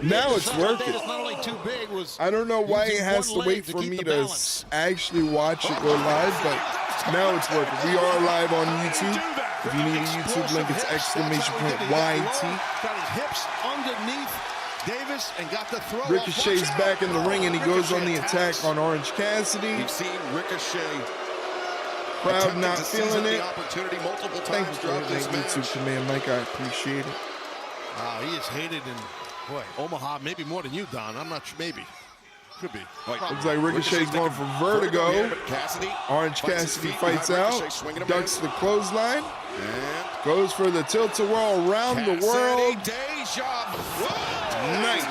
Now it's working. I don't know why he has to wait for me to actually watch it go live, but now it's working. We are live on YouTube. If you need a YouTube link, it's !YT. Davis and got the throw. Ricochet's back in the ring and he goes on the attack on Orange Cassidy. We've seen Ricochet. Crowd not feeling it. Multiple Thank times you for that YouTube command, Mike. I appreciate it. Wow, he is hated in Omaha, maybe more than you, Don. I'm not sure. Maybe. Could be. Looks like Ricochet's going for vertigo. Orange Cassidy fights out, ducks the clothesline, goes for the tilt-a-whirl around the world. Nice.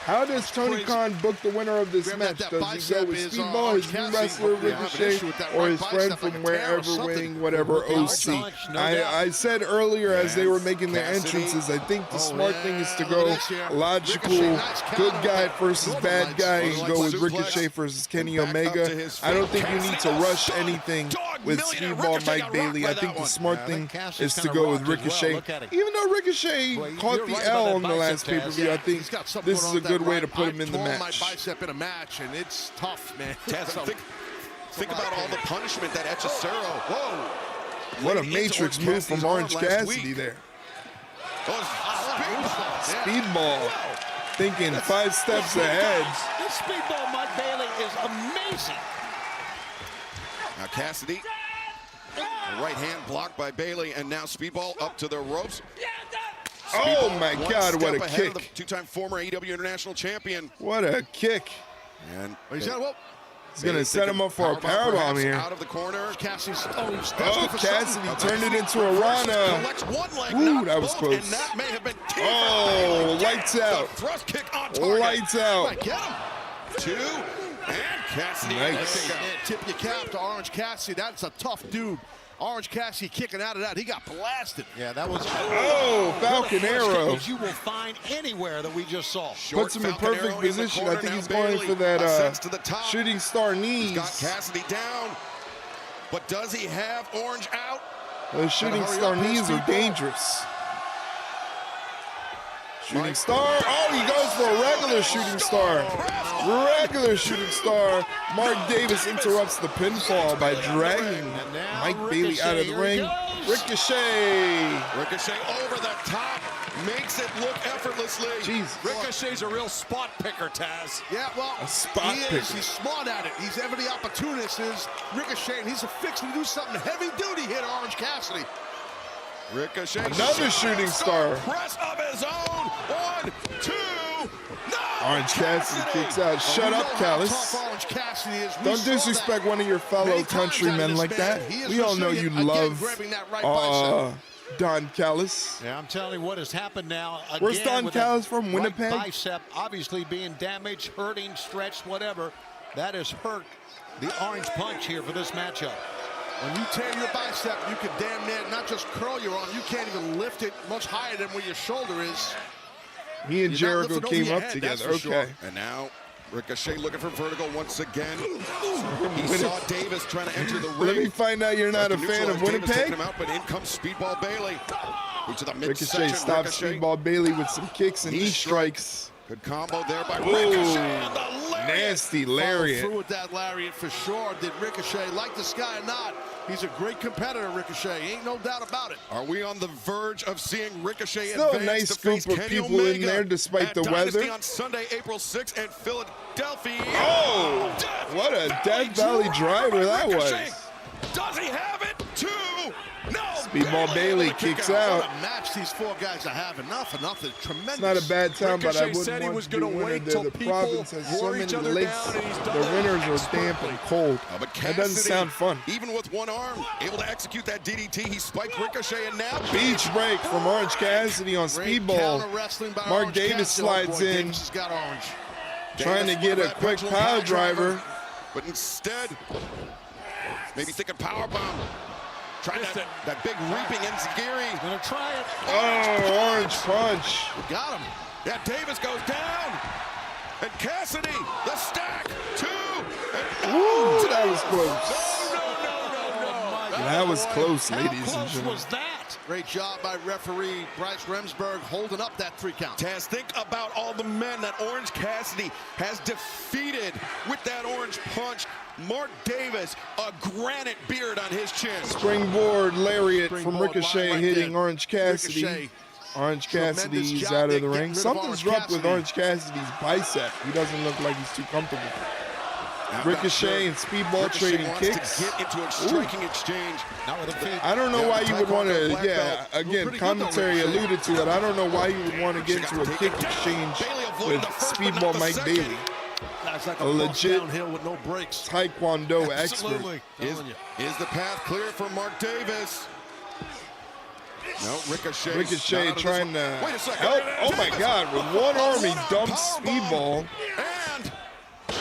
How does Tony Khan book the winner of this match? Does he go with Speedball, his new wrestler Ricochet, or his friend from wherever, wing, whatever, OC? I said earlier as they were making their entrances, I think the smart thing is to go logical, good guy versus bad guy, and go with Ricochet versus Kenny Omega. I don't think you need to rush anything with Speedball Mike Bailey. I think the smart thing is to go with Ricochet. Even though Ricochet caught the L on the last pay-per-view, I think this is a good way to put him in the match. Bicep in a match, and it's tough, man. Think about all the punishment that Hechicero. Whoa! What a matrix move from Orange Cassidy there. Speedball, thinking 5 steps ahead. This Speedball Mike Bailey is amazing. Now Cassidy, the right hand blocked by Bailey, and now Speedball up to the ropes. Oh my God, what a kick. Two-time former AEW International Champion. What a kick. And he's going to set him up for a powerbomb here. Out of the corner. Cassidy turned it into a Rana. Ooh, that was close. Oh, lights out. Thrust kick on target. Lights out. Get him. 2, and Cassidy. Nice. Tip your cap to Orange Cassidy. That's a tough dude. Orange Cassidy kicking out of that. He got blasted. Yeah, that was Falcon Arrow. You will find anywhere that we just saw. Puts him in perfect position. I think he's going for that shooting star knees. Got Cassidy down, but does he have Orange out? Those shooting star knees are dangerous. Shooting star. Oh, he goes for a regular shooting star. Regular shooting star. Mark Davis interrupts the pinfall by dragging Mike Bailey out of the ring. Ricochet. Ricochet over the top. Makes it look effortlessly. Jesus. Ricochet's a real spot picker, Taz. Yeah, well, a spot picker. He's smart at it. He's ever the opportunist is Ricochet, and he's fixing to do something heavy duty here to Orange Cassidy. Ricochet. Another shooting star. Press of his own. 1, 2. No! Orange Cassidy kicks out. Shut up, Callis. Don't disrespect one of your fellow countrymen like that. We all know you love Don Callis. Yeah, I'm telling you what has happened now. Where's Don Callis from? Winnipeg? Right bicep obviously being damaged, hurting, stretched, whatever. That has hurt the Orange Punch here for this matchup. When you tear your bicep, you can damn near not just curl your arm, you can't even lift it much higher than where your shoulder is. Me and Jericho came up together. Okay. Sure. And now Ricochet looking for vertigo once again. He saw Davis trying to enter the ring. Let me find out you're not a fan of Winnipeg. Him out, but in comes Speedball Bailey. Into the Ricochet stops Speedball Bailey with some kicks and knee strikes. Good combo there by Ricochet. Nasty lariat. Through with that lariat for sure. Did Ricochet like this guy or not? He's a great competitor, Ricochet. Ain't no doubt about it. Are we on the verge of seeing Ricochet Still a nice group of people in there despite the weather. On Sunday, April 6th in Philadelphia. Oh, what a Death Valley driver that was. Does he have it? 2. No. Speedball Bailey kicks out. What a match these 4 guys are having. Nothing. Tremendous. It's not a bad time, but I wouldn't want to be winner there. The province has so many lakes. The winters are damp and cold. That doesn't sound fun. Even with one arm, able to execute that DDT, he spiked Ricochet, and now beach break from Orange Cassidy on Speedball. Mark Davis slides in, trying to get a quick power driver. But instead, maybe thinking powerbomb. Trying that big reaping enziguri. Gonna try it. Oh, Orange Punch. Got him. Yeah, Davis goes down. And Cassidy, the stack. 2. And ooh, that was close. No. That was close, ladies and How close gentlemen. was that? Great job by referee Bryce Remsburg holding up that 3 count. Taz, think about all the men that Orange Cassidy has defeated with that orange punch. Mark Davis, a granite beard on his chin. Springboard lariat from Springboard Ricochet right hitting there. Orange Cassidy. Ricochet. Orange Tremendous Cassidy's job out of there the ring. getting rid of Something's Orange up with Cassidy. Orange Cassidy's bicep. He doesn't look like he's too comfortable. Ricochet and Speedball Ricochet trading wants kicks. to get into a striking exchange. Not with a feet. I don't know why you would want to, Black belt. again, Pretty good commentary though, Ricochet. alluded to it. I don't know why you would want to get into a kick exchange Bailey avoided with the first, but not Speedball the Mike second. Bailey, That's like a a legit downhill with no brakes. Taekwondo expert. Absolutely. Is the path clear for Mark Davis? No, Ricochet. Ricochet trying to Wait a second. help. Oh my Davis. God, with one arm he One-arm dumps powerbomb. Speedball. And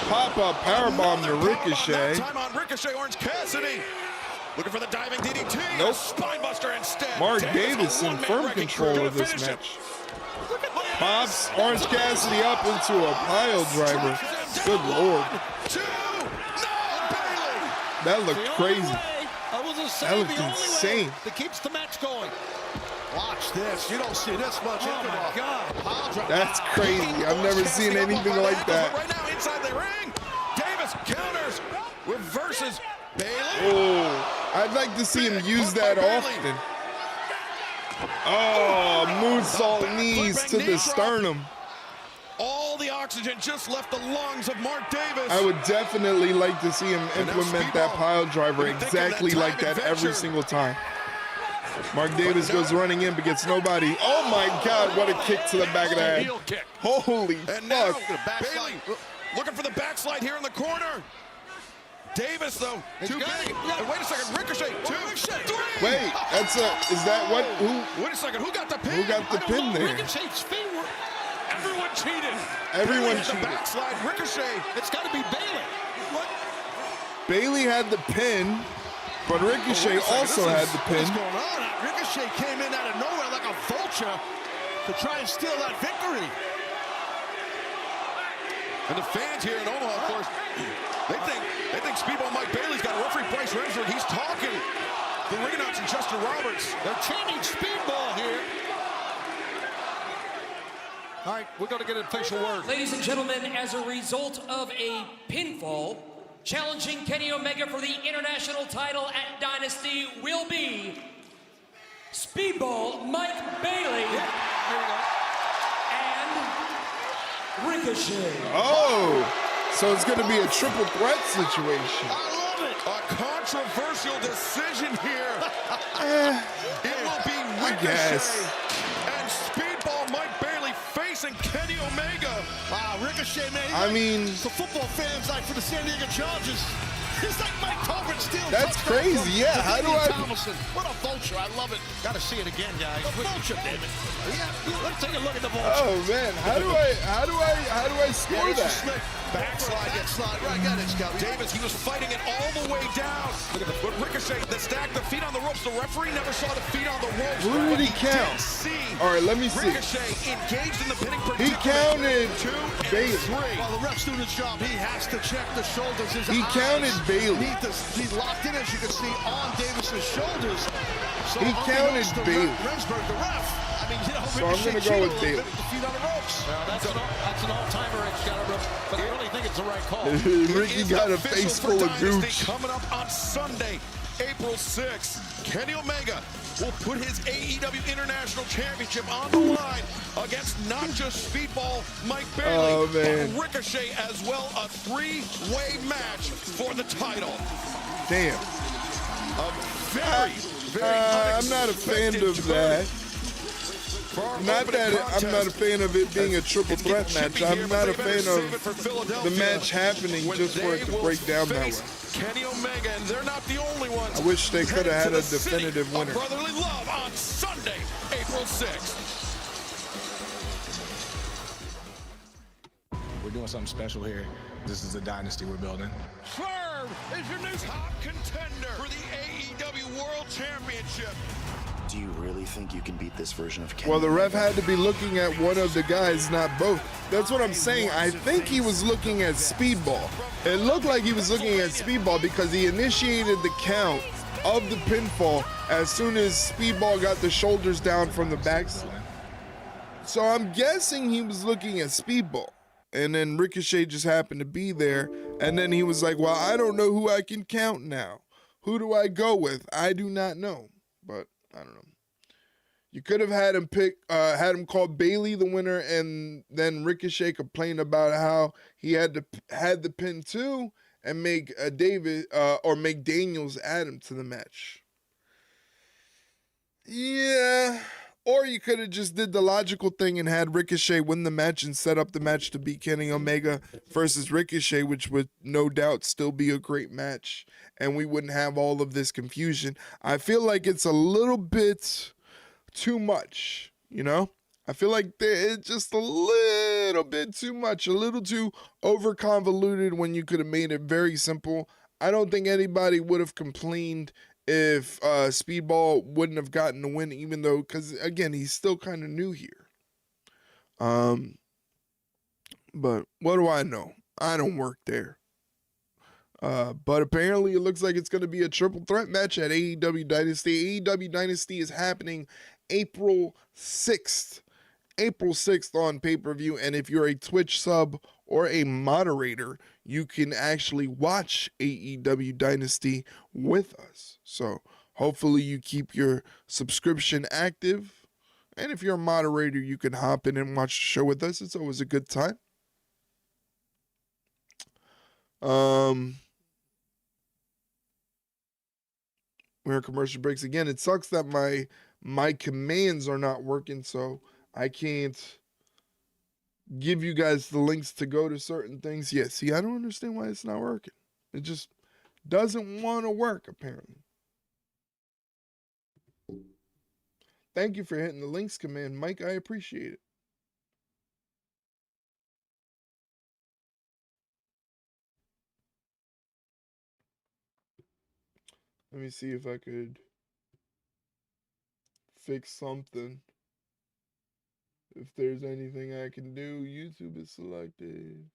Pop-up powerbomb to another powerbomb, Ricochet. that time on Ricochet, Orange Cassidy. Looking for the diving DDT. Nope. Spinebuster instead. Mark Davis, Davis a in one-man firm wrecking control crew. of this Finish it. match. Pops Orange Cassidy up into a pile driver. Good Lord. 2. No, Bailey. That looked The crazy. only way, I was gonna say That looked the only insane. way that keeps the match going. Watch this. You don't see this much. Oh my God. Pile driver. That's crazy. I've never seen anything like that. Right now, inside the ring, Davis counters, reverses Bailey. Oh, I'd like to see him use that often. Oh, moonsault knees to the sternum. All the oxygen just left the lungs of Mark Davis. I would definitely like to see him And now implement that Speedball. pile driver What do you think of that exactly time like that every adventure? single time. Mark Davis goes running in but gets nobody. Oh my God, what a kick to the back of the head. Heel kick. Holy And now, fuck. Bailey looking for the backslide here in the corner. Davis, though, too got big. it. Yeah. And wait a second, Ricochet, 2, 3. Wait, is that what, Wait a second, who got the pin? who got the I don't pin know. there? Ricochet's feet were. Everyone cheated. Everyone Bailey hit cheated. The backslide, Ricochet. It's got to be Bailey. What? Bailey had the pin, but Ricochet Wait a second, also this had is- the What's pin. going on? Ricochet came in out of nowhere like a vulture to try and steal that victory. And the fans here in Omaha, of course, they think Speedball Mike Bailey's got a referee Bryce Remsburg. He's talking. The ring announcer Justin Roberts. They're chanting Speedball here. All right, we're going to get an official word. Ladies and gentlemen, as a result of a pinfall, challenging Kenny Omega for the international title at Dynasty will be Speedball Mike Bailey and Ricochet. Oh, so it's going to be a triple threat situation. I love it. A controversial decision here. It will be guess. Ricochet and Speedball Mike Bailey facing Kenny Omega. Wow, Ricochet, man. I mean, for football fans, like for the San Diego Chargers, he's like Mike Tolbert still. That's crazy. Yeah, how do I- Thomason. What a vulture. I love it. Got to see it again, guys. A vulture, damn it. Let's take a look at the vulture. Oh man, how do I score It's a that? slip. Backslide, get slide. Right, got it, Scout. Davis, he was fighting it all the way down. But Ricochet, the stack, the feet on the ropes. The referee never saw the feet on the ropes. Who did But he count? did see All right, let me see. Ricochet engaged in the pinning He predicament. counted 2 and Bailey. 3. While the ref's doing his job, he has to check the shoulders. His He eyes counted Bailey. He's locked in, as you can see, on Davis's shoulders. So He unbeknownst counted to Bailey. Remsburg, the ref. I mean, you know, So I'm Ricochet gonna go cheated with a little Bailey. bit with the feet on the ropes. Well, that's an all-timer, Excalibur, but I really think it's the right call. Ricky Is got a official face for full of Dynasty gooch. Coming up on Sunday, April 6th, Kenny Omega will put his AEW International Championship on the line against not just Speedball Mike Bailey, Oh, man. but Ricochet as well. A 3-way match for the title. Damn. A very, very I'm not a fan unexpected of that. For our Not opening that I'm not a contest. fan of it being a triple It's getting threat match. chippy here, I'm but not they a better fan save it of for the Philadelphia, match happening when just for it they to will break down that face way. Kenny Omega, and they're not the only ones. I wish they could have Headed had to a the city definitive of winner. Brotherly love on Sunday, April 6th. We're doing something special here. This is a dynasty we're building. Swerve is your new top contender for the AEW World Championship. Do you really think you can beat this version of Kenny? Well, the ref had to be looking at one of the guys, not both. That's what I'm saying. I think he was looking at Speedball. It looked like he was looking at Speedball because he initiated the count of the pinfall as soon as Speedball got the shoulders down from the backside. So I'm guessing he was looking at Speedball, and then Ricochet just happened to be there, and then he was like, well, I don't know who I can count now. Who do I go with? I do not know, but I don't know. You could have had him call Bailey the winner, and then Ricochet complained about how he had the pin too, and make make Daniels add him to the match. Yeah. Or you could have just did the logical thing and had Ricochet win the match and set up the match to beat Kenny Omega versus Ricochet, which would no doubt still be a great match, and we wouldn't have all of this confusion. I feel like it's a little bit too much, you know? I feel like it's just a little bit too much, a little too over-convoluted when you could have made it very simple. I don't think anybody would have complained if Speedball wouldn't have gotten the win, even though, because again, he's still kind of new here. But what do I know? I don't work there. But apparently it looks like it's going to be a triple threat match at AEW Dynasty. AEW Dynasty is happening April 6th. April 6th on pay-per-view, and if you're a Twitch sub or a moderator, you can actually watch AEW Dynasty with us. So hopefully you keep your subscription active, and if you're a moderator, you can hop in and watch the show with us. It's always a good time. We're in commercial breaks again. It sucks that my commands are not working, so I can't give you guys the links to go to certain things. Yeah, see, I don't understand why it's not working. It just doesn't want to work, apparently. Thank you for hitting the links command, Mike. I appreciate it. Let me see if I could fix something. If there's anything I can do, YouTube is selected.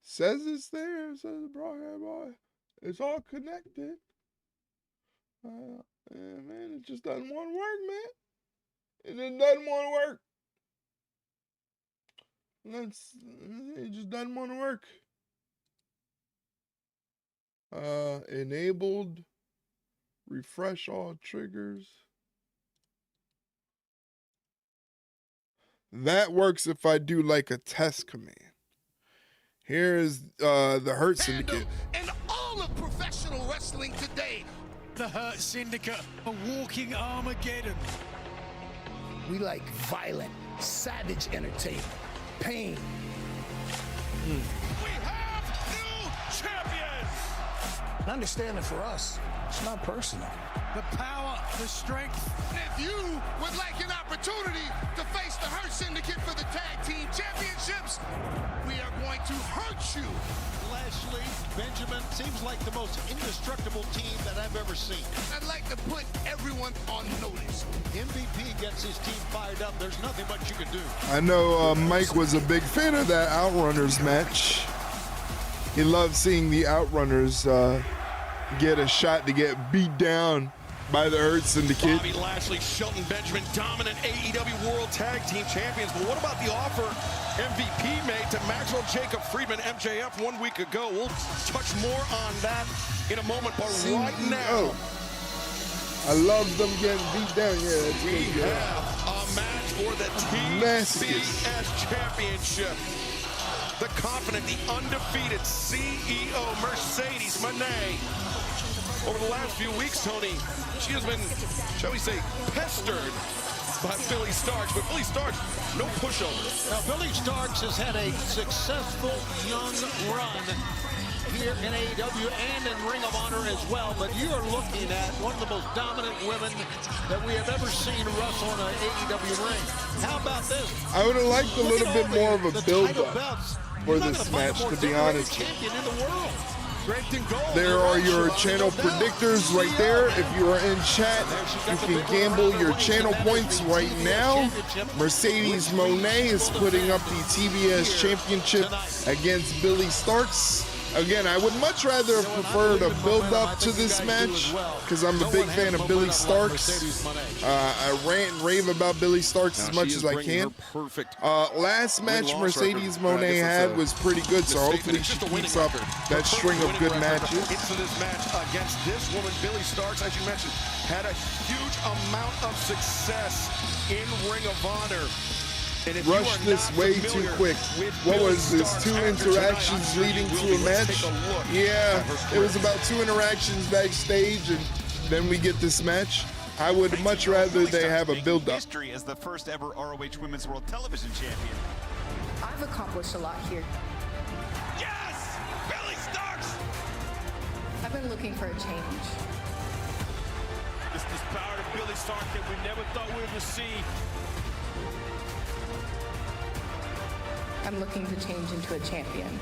Says it's there, says the broadcast boy. It's all connected. Man, it just doesn't want to work, man. It just doesn't want to work. It just doesn't want to work. Enabled. Refresh all triggers. That works if I do like a test command. Here is the Hurt Syndicate. And all of professional wrestling today. The Hurt Syndicate, a walking Armageddon. We like violent, savage entertainment. Pain. We have new champions! Understand that for us, it's not personal. The power, the strength. And if you would like an opportunity to face the Hurt Syndicate for the Tag Team Championships, we are going to hurt you. Lashley, Benjamin, seems like the most indestructible team that I've ever seen. I'd like to put everyone on notice. MVP gets his team fired up. There's nothing much you can do. I know Mike was a big fan of that Outrunners match. He loved seeing the Outrunners get a shot to get beat down by the Hurt Syndicate. Bobby Lashley, Shelton Benjamin, dominant AEW World Tag Team Champions. But what about the offer MVP made to Maxwell Jacob Friedman, MJF, 1 week ago? We'll touch more on that in a moment, but right now, I love them getting beat down. Yeah, that's we good. have a match for the TBS Championship. The confident, the undefeated CEO, Mercedes Moné. Over the last few weeks, Tony, she has been, shall we say, pestered by Billie Starkz. But Billie Starkz, no pushover. Now, Billie Starkz has had a successful young run here in AEW and in Ring of Honor as well. But you are looking at one of the most dominant women that we have ever seen wrestle in an AEW ring. How about this? I would have liked a little bit more of a build-up for this match, to be honest. Champion in the world. There are your channel predictors right there. If you are in chat, you can gamble your channel points right now. Mercedes Mone is putting up the TBS Championship against Billie Starkz. Again, I would much rather have preferred a build-up to this match because I'm a big fan of Billie Starkz. I rant and rave about Billie Starkz as much as I can. Last match Mercedes Mone had was pretty good, so hopefully she keeps up that string of good matches. Into this match against this woman, Billie Starkz, as you mentioned, had a huge amount of success in Ring of Honor. Rushed this way too quick. What was this? 2 interactions leading to a match? Yeah, it was about 2 interactions backstage, and then we get this match. I would much rather they have a build-up. History as the first ever ROH Women's World Television Champion. I've accomplished a lot here. Yes! Billie Starkz! I've been looking for a change. This power of Billie Starkz that we never thought we would see. I'm looking to change into a champion.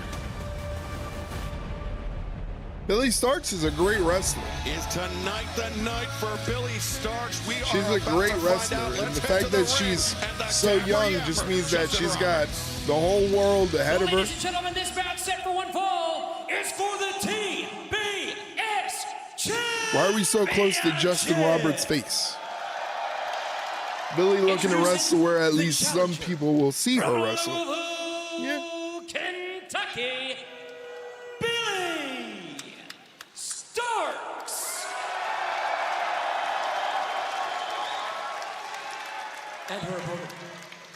Billie Starkz is a great wrestler. Is tonight the night for Billie Starkz? She's a great wrestler, and the fact that she's so young just means that she's got the whole world ahead of her. Ladies and gentlemen, this match set for one fall is for the TBS Championship. Why are we so close to Justin Roberts' face? Billie looking to wrestle where at least some people will see her wrestle. Yeah. Kentucky, Billie Starkz. And her opponent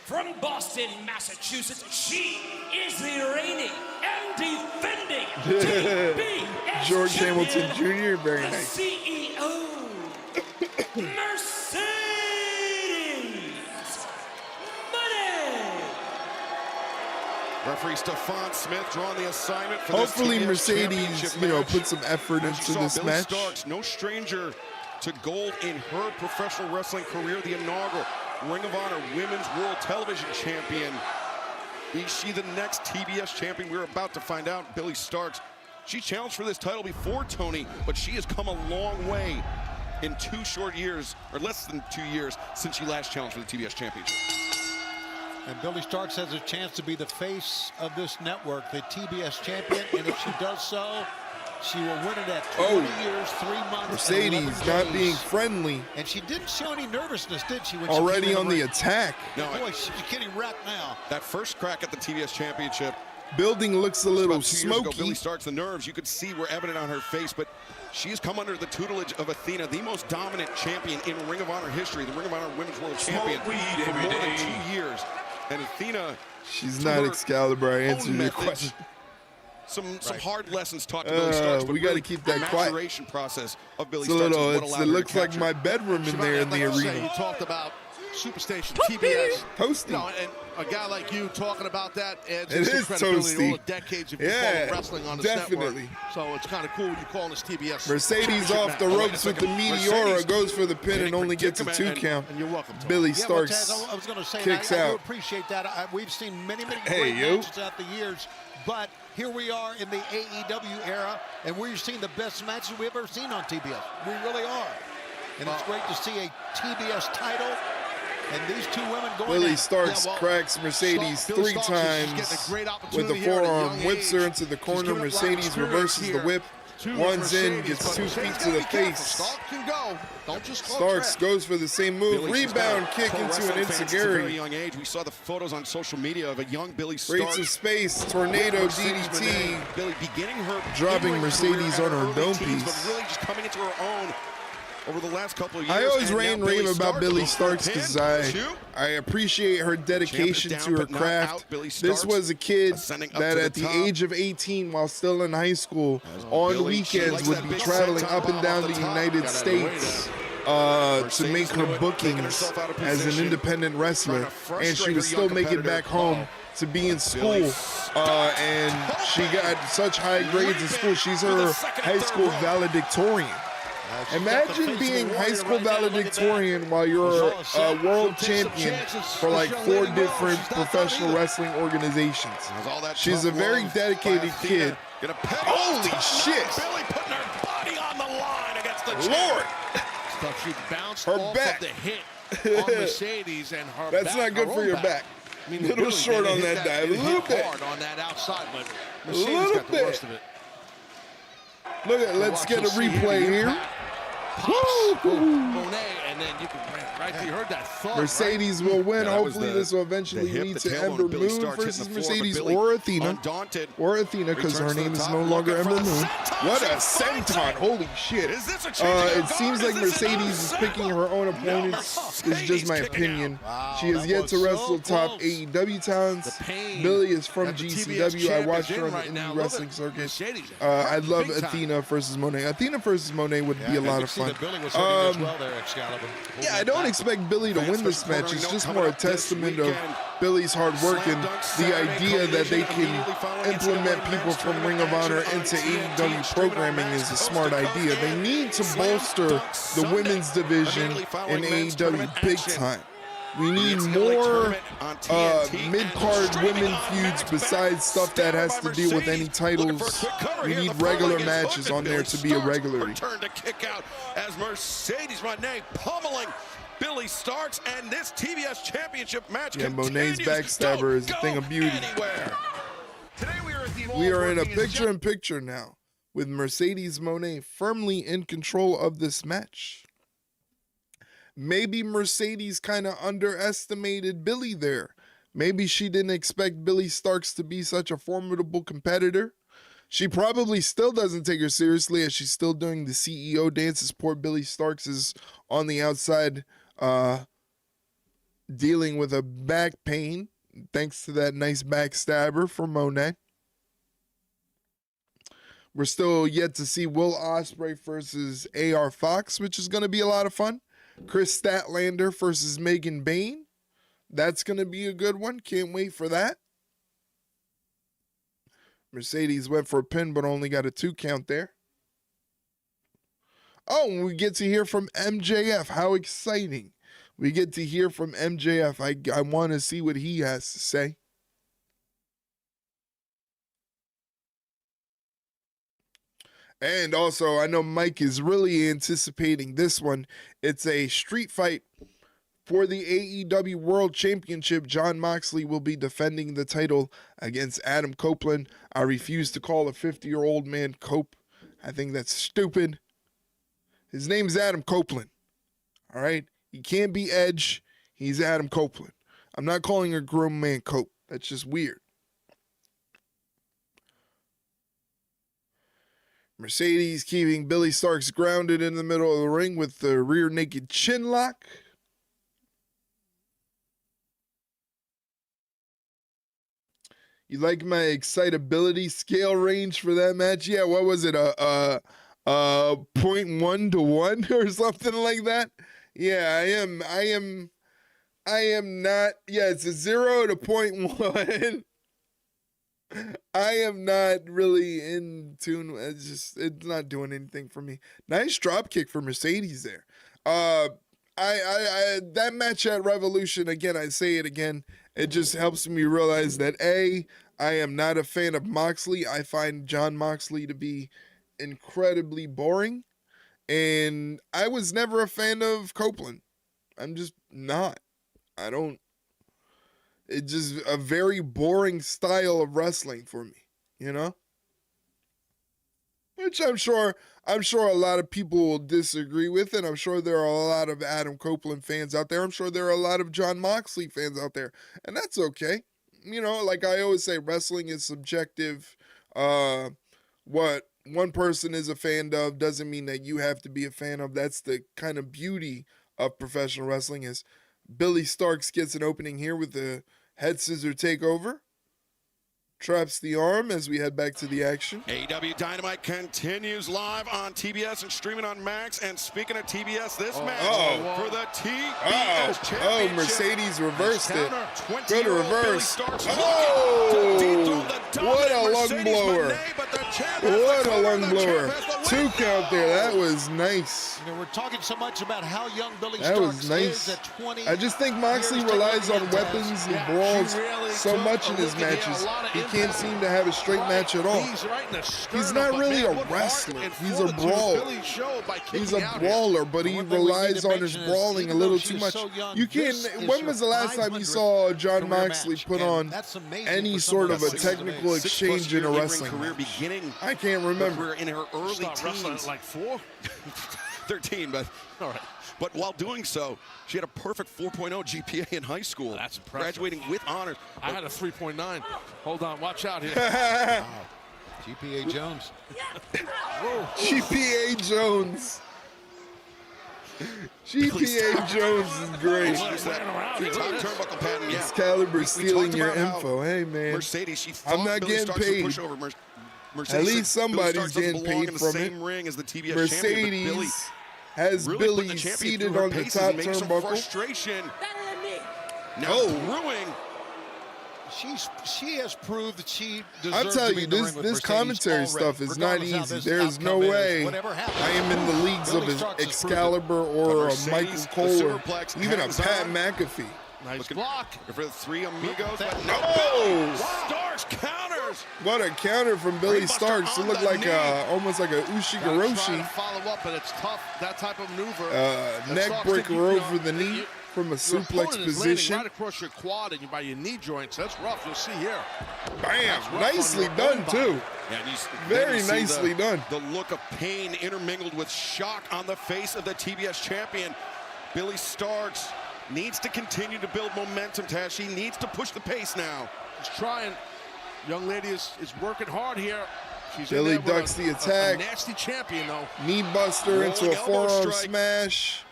from Boston, Massachusetts, she is the reigning and defending TBS George Hamilton champion, Jr., very the nice. CEO, Mercedes Mone. Referee Stephon Smith drawing the assignment for Hopefully this Mercedes, put some effort into this Billie match. Starkz, no stranger to gold in her professional wrestling career, the inaugural Ring of Honor Women's World Television Champion. Is she the next TBS champion? We're about to find out. Billie Starkz, she challenged for this title before, Tony, but she has come a long way in 2 short years, or less than 2 years, since she last challenged for the TBS Championship. And Billie Starkz has a chance to be the face of this network, the TBS champion, and if she does so, she will win it at 20 years, 3 months, Mercedes not being friendly. And she didn't show any nervousness, did she? When Already she on the attack. No, boy, she's getting wrecked now. That first crack at the TBS Championship. Building looks a little smoky. Billie Starkz, the nerves you could see were evident on her face, but she's come under the tutelage of Athena, the most dominant champion in Ring of Honor history, the Ring of Honor Women's World Champion for more than 2 years. And Athena, she's not Excalibur. I answered your question. Some hard lessons taught to Billie Starkz. We got to keep that quiet. Maturation process of Billie Starkz. It looks like my bedroom in there in the arena. You talked about Superstation TBS. Toasty. And a guy like you talking about that adds it is credibility to all the toasty. decades of following wrestling on this definitely. network. So it's kind of cool you calling this TBS. Mercedes off the ropes with the Meteora, goes for the pin and only gets a 2 count. And you're welcome. Billie Yeah, Starkz I was going to say, kicks I do out. appreciate that. We've seen many great matches throughout the years, but here we are in the AEW era, and we're seeing the best matches we've ever seen on TBS. We really are. And it's great to see a TBS title and these 2 women going Billie Starkz cracks Mercedes 3 times with a forearm, whips her into the corner. Mercedes reverses the whip, one's in, gets 2 feet to the face. Starkz goes for the same move, rebound kick into an enziguri. Young age, we saw the photos on social media of a young Billie Starkz. Rates of space, tornado DDT, Billie beginning her dropping Mercedes on her dome piece. But really just coming into her own over the last couple of years. I always rave about Billie Starkz because I appreciate her dedication to her craft. This was a kid that at the age of 18, while still in high school, on weekends would be traveling up and down the United States to make her bookings as an independent wrestler, and she would still make it back home to be in school, and she got such high grades in school. She's her high school valedictorian. Imagine being high school valedictorian while you're a world champion for like 4 different professional wrestling organizations. She's a very dedicated kid. Holy shit! Billie putting her body on the line against the Lord! She bounced her off back. Of the hit on Mercedes and her That's back, not good for your back. I mean, little short on that dive. A little bit. Hard on that outside, but Mercedes got the worst of it. Look at. Let's get a replay here. Mone, and then you can right there. You heard that thud. Mercedes will win. Hopefully, this will eventually lead to Ember Moon versus Mercedes or Athena. Or Athena, because her name is no longer Ember Moon. What a senton! Holy shit! It seems like Mercedes is picking her own opponents. It's just my opinion. She has yet to wrestle top AEW talents. Billie is from GCW. I watched her on the indie wrestling circuit. I love Athena versus Mone. Athena versus Mone would be a lot of fun. Yeah, I don't expect Billie to win this match. It's just more a testament of Billie's hard work and the idea that they can implement people from Ring of Honor into AEW programming is a smart idea. They need to bolster the women's division in AEW big time. We need more mid-card women feuds besides stuff that has to deal with any titles. We need regular matches on there to be a regularity. Return to kick out as Mercedes Moné pummeling Billie Starkz, and this TBS Championship match Moné's backstabber is a thing of beauty. We are in a picture-in-picture now with Mercedes Moné firmly in control of this match. Maybe Mercedes kind of underestimated Billie there. Maybe she didn't expect Billie Starkz to be such a formidable competitor. She probably still doesn't take her seriously as she's still doing the CEO dances. Poor Billie Starkz is on the outside dealing with a back pain thanks to that nice backstabber for Mone. We're still yet to see Will Ospreay versus AR Fox, which is going to be a lot of fun. Kris Statlander versus Megan Bayne. That's going to be a good one. Can't wait for that. Mercedes went for a pin, but only got a 2 count there. Oh, we get to hear from MJF. How exciting. We get to hear from MJF. I want to see what he has to say. And also, I know Mike is really anticipating this one. It's a street fight for the AEW World Championship. Jon Moxley will be defending the title against Adam Copeland. I refuse to call a 50-year-old man Cope. I think that's stupid. His name's Adam Copeland. All right? He can't be Edge. He's Adam Copeland. I'm not calling a grown man Cope. That's just weird. Mercedes keeping Billie Starkz grounded in the middle of the ring with the rear naked chin lock. You like my excitability scale range for that match? Yeah, what was it? 0.1 to 1 or something like that? Yeah, I am not. Yeah, it's a 0 to 0.1. I am not really in tune. It's not doing anything for me. Nice drop kick for Mercedes there. That match at Revolution, again, I say it again, it just helps me realize that I am not a fan of Moxley. I find Jon Moxley to be incredibly boring, and I was never a fan of Copeland. I'm just not. It's just a very boring style of wrestling for me, you know? Which I'm sure a lot of people will disagree with, and I'm sure there are a lot of Adam Copeland fans out there. I'm sure there are a lot of Jon Moxley fans out there, and that's okay. You know, like I always say, wrestling is subjective. What one person is a fan of doesn't mean that you have to be a fan of. That's the kind of beauty of professional wrestling. Is Billie Starkz gets an opening here with the head scissor takeover. Traps the arm as we head back to the action. AEW Dynamite continues live on TBS and streaming on Max. And speaking of TBS, this match for the TBS Championship. Oh, Mercedes reversed it. Go to reverse. What a lung blower. What a lung blower. 2 count there. That was nice. You know, we're talking so much about how young Billie That was Starkz nice. is at 20. I just think Moxley relies on weapons and brawls so much in his matches. He can't seem to have a straight match at all. He's not really a wrestler. He's a brawler. He's a brawler, but he relies on his brawling a little too much. You can't. When was the last time you saw Jon Moxley put on any sort of a technical exchange in a wrestling match? I can't remember. In her early teens, like 4, 13, but all right. But while doing so, she had a perfect 4.0 GPA in high school. That's impressive. Graduating with honors. I had a 3.9. Hold on, watch out here. Wow. GPA Jones. GPA Jones. GPA Jones is great. Excalibur stealing your info. Hey, man. Mercedes, I'm not getting paid. At least somebody's getting paid from it. Mercedes has Billie seated on the top turnbuckle. Now brewing. She has proved that she deserves I'm telling to you, be in the ring with this commentary Mercedes stuff is not easy. There's no way I am in the leagues of Excalibur or a Michael Cole or even a Pat McAfee. Nice block. For the 3 amigos. No! Starkz counters. What a counter from Billie Starkz. It looked like almost like a Ushigoroshi. Follow up, but it's tough. That type of maneuver. Neck breaker over the knee from a suplex position. Right across your quad and by your knee joints. That's rough. You'll see here. Bam! Nicely done too. Very nicely done. The look of pain intermingled with shock on the face of the TBS champion. Billie Starkz needs to continue to build momentum, Taz. She needs to push the pace now. She's trying. Young lady is working hard here. She's Billie ducks the attack. A nasty champion, though. Knee buster into a forearm smash.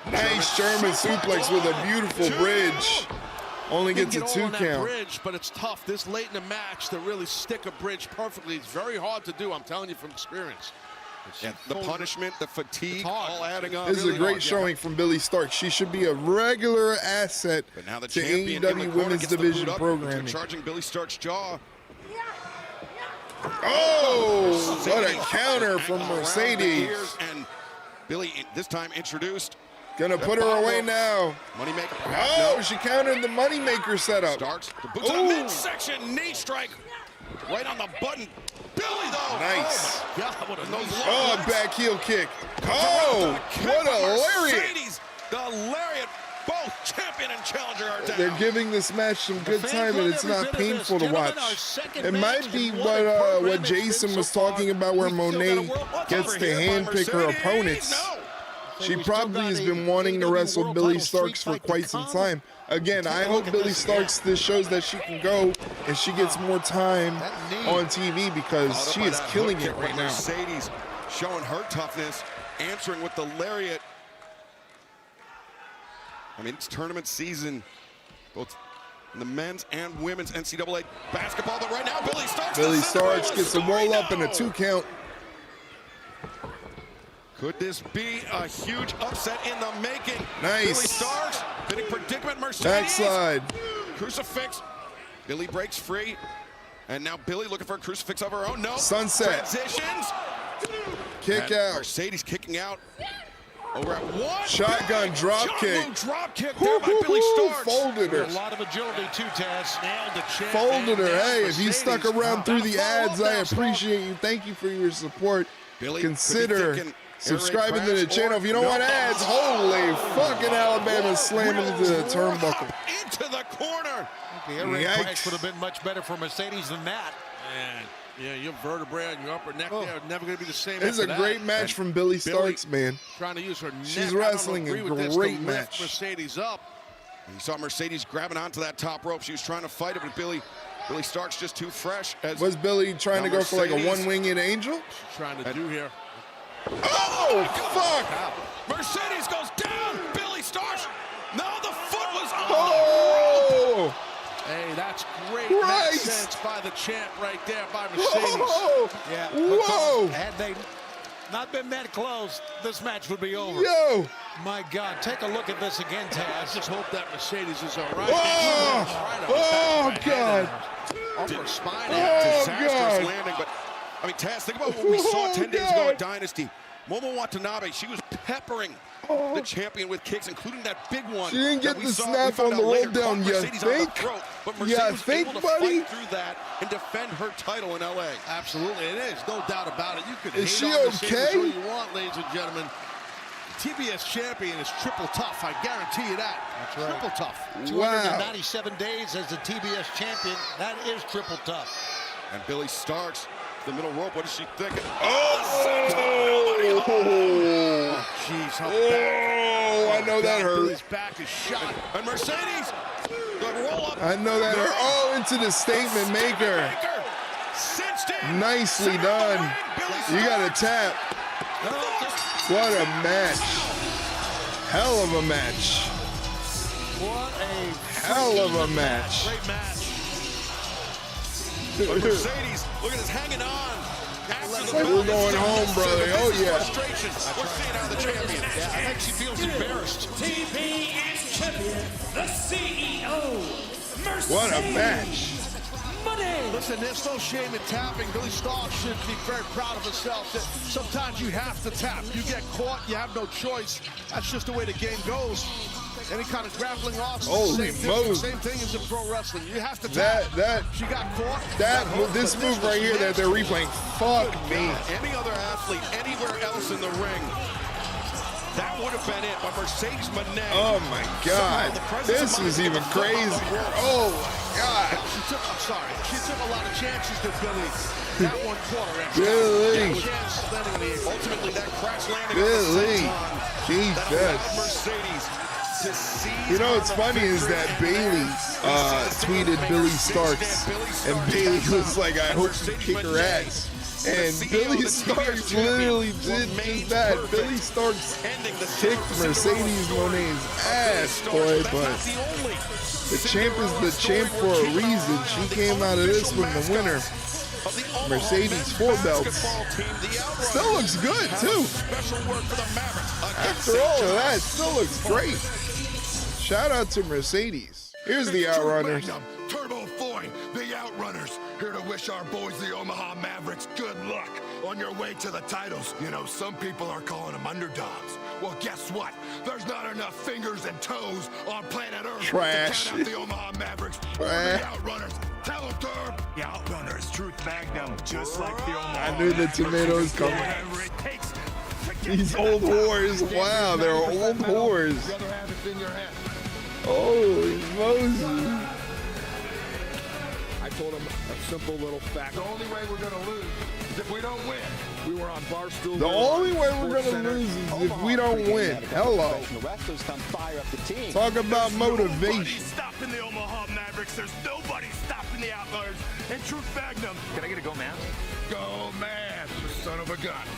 Nice German suplex with a beautiful bridge. Only gets a 2 count. Bridge, but it's tough this late in the match to really stick a bridge perfectly. It's very hard to do. I'm telling you from experience. Yeah, the punishment, the fatigue, all adding up. This is a great showing from Billie Starkz. She should be a regular asset to AEW Women's Division programming. Charging Billie Stark's jaw. Oh, what a counter from Mercedes. And Billie this time introduced. Gonna put her away now. Moneymaker. Oh, she countered the Moneymaker setup. Starkz, the boots in the midsection, knee strike. Right on the button. Billie, though. Nice. Oh, my God, what a oh, back heel kick. Oh, what a lariat. The lariat. Both champion and challenger are down. They're giving this match some good time, and it's not painful to watch. It might be what Jason was talking about, where Mone gets to handpick her opponents. She probably has been wanting to wrestle Billie Starkz for quite some time. Again, I hope Billie Starkz, this shows that she can go and she gets more time on TV because she is killing it right now. Mercedes showing her toughness, answering with the lariat. I mean, it's tournament season, both in the men's and women's NCAA basketball. But right now, Billie Starkz gets a roll up and a 2 count. Could this be a huge upset in the making? Nice. Billie Starkz, bidding predicament, Mercedes. Backslide. Crucifix. Billie breaks free. And now Billie looking for a crucifix of her own. No. Sunset. Transitions. Kick out. Mercedes kicking out. Over at 1. Shotgun drop kick. Drop kick there by Billie Starkz. Folded her. A lot of agility too, Taz. Nailed the champ. Folded her. Hey, if you stuck around through the ads, I appreciate you. Thank you for your support. Billie, consider subscribing to the channel. If you don't want ads, holy fucking Alabama slamming into the turnbuckle. Into the corner. The air raid crash would have been much better for Mercedes than that. Man. Yeah, your vertebrae and your upper neck there are never going to be the same. This is a great match from Billie Starkz, man. Trying to use her neck. She's wrestling a great match. Mercedes up. You saw Mercedes grabbing onto that top rope. She was trying to fight it, but Billie Starkz just too fresh. Was Billie trying to go for like a one-winged angel? She's trying to do here. Oh, fuck! Mercedes goes down. Billie Starkz. No, the foot was on. Oh! Hey, that's great neck sense by the champ right there by Mercedes. Whoa! Yeah. Whoa! Had they not been that close, this match would be over. Yo! My God, take a look at this again, Taz. Just hope that Mercedes is all right. Oh, God! Upper spine. Oh, disastrous landing, but I mean, Taz, think about what we saw 10 days ago at Dynasty. Momo Watanabe, she was peppering the champion with kicks, including that big one. She didn't get the snap on the roll down, you think? But Mercedes was able to fight through that and defend her title in LA. Absolutely, it is. No doubt about it. You could Is she hate on okay? Mercedes all you want, ladies and gentlemen. TBS champion is triple tough. I guarantee you that. That's right. Triple tough. Wow. 297 days as the TBS champion. That is triple tough. And Billie Starkz, the middle rope. What is she thinking? Jeez, her I know that hurt. Billie's back is shot. And Mercedes, good roll up. I know that hurt. Oh, into the statement maker. Nicely done. You got to tap. What a match. Hell of a match. What a hell of a match. Great match. Mercedes, look at this, hanging on. It's like we're going home, brother. Oh, yeah. We're seeing how the champion. Yeah, I think she feels embarrassed. TBS champion, the CEO, Mercedes. What a match. Mone. Listen, there's no shame in tapping. Billie Starkz should be very proud of herself. That sometimes you have to tap. You get caught, you have no choice. That's just the way the game goes. Any kind of grappling off. Holy Mose. Same thing as in pro wrestling. You have to tap. She got caught. This move right here that they're replaying. Fuck me. Any other athlete anywhere else in the ring, that would have been it. But Mercedes Mone. Oh my God. This is even crazy. Oh my God. She took a lot of chances to Billie. That one quarter. Billie. Ultimately, that crash landing. Billie. Jesus. Mercedes. You know what's funny is that Bailey tweeted Billie Starkz, and Bailey was like, I hope you kick her ass. And Billie Starkz literally did just that. Billie Starkz kicked Mercedes Mone's ass, boy, but the champ is the champ for a reason. She came out of this one the winner. Mercedes 4 belts. Still looks good, too. After all of that, still looks great. Shout out to Mercedes. Here's the Outrunners. Turbo Foy, the Outrunners, here to wish our boys, the Omaha Mavericks, good luck on your way to the titles. You know, some people are calling them underdogs. Well, guess what? There's not enough fingers and toes on planet Earth to count out the Omaha Mavericks or the Outrunners. Tell them, Turb. The Outrunners, Truth Magnum, just like the Omaha. I knew the tomatoes coming. These old whores. Wow, they're old whores. Holy Moses. I told him a simple little fact. The only way we're going to lose is if we don't win. We were on Barstool. The only way we're going to lose is if we don't win. Hello. Talk about motivation. Nobody's stopping the Omaha Mavericks. There's nobody stopping the Outliers. And Truth Magnum. Can I get a go, man? Go, man, son of a gun.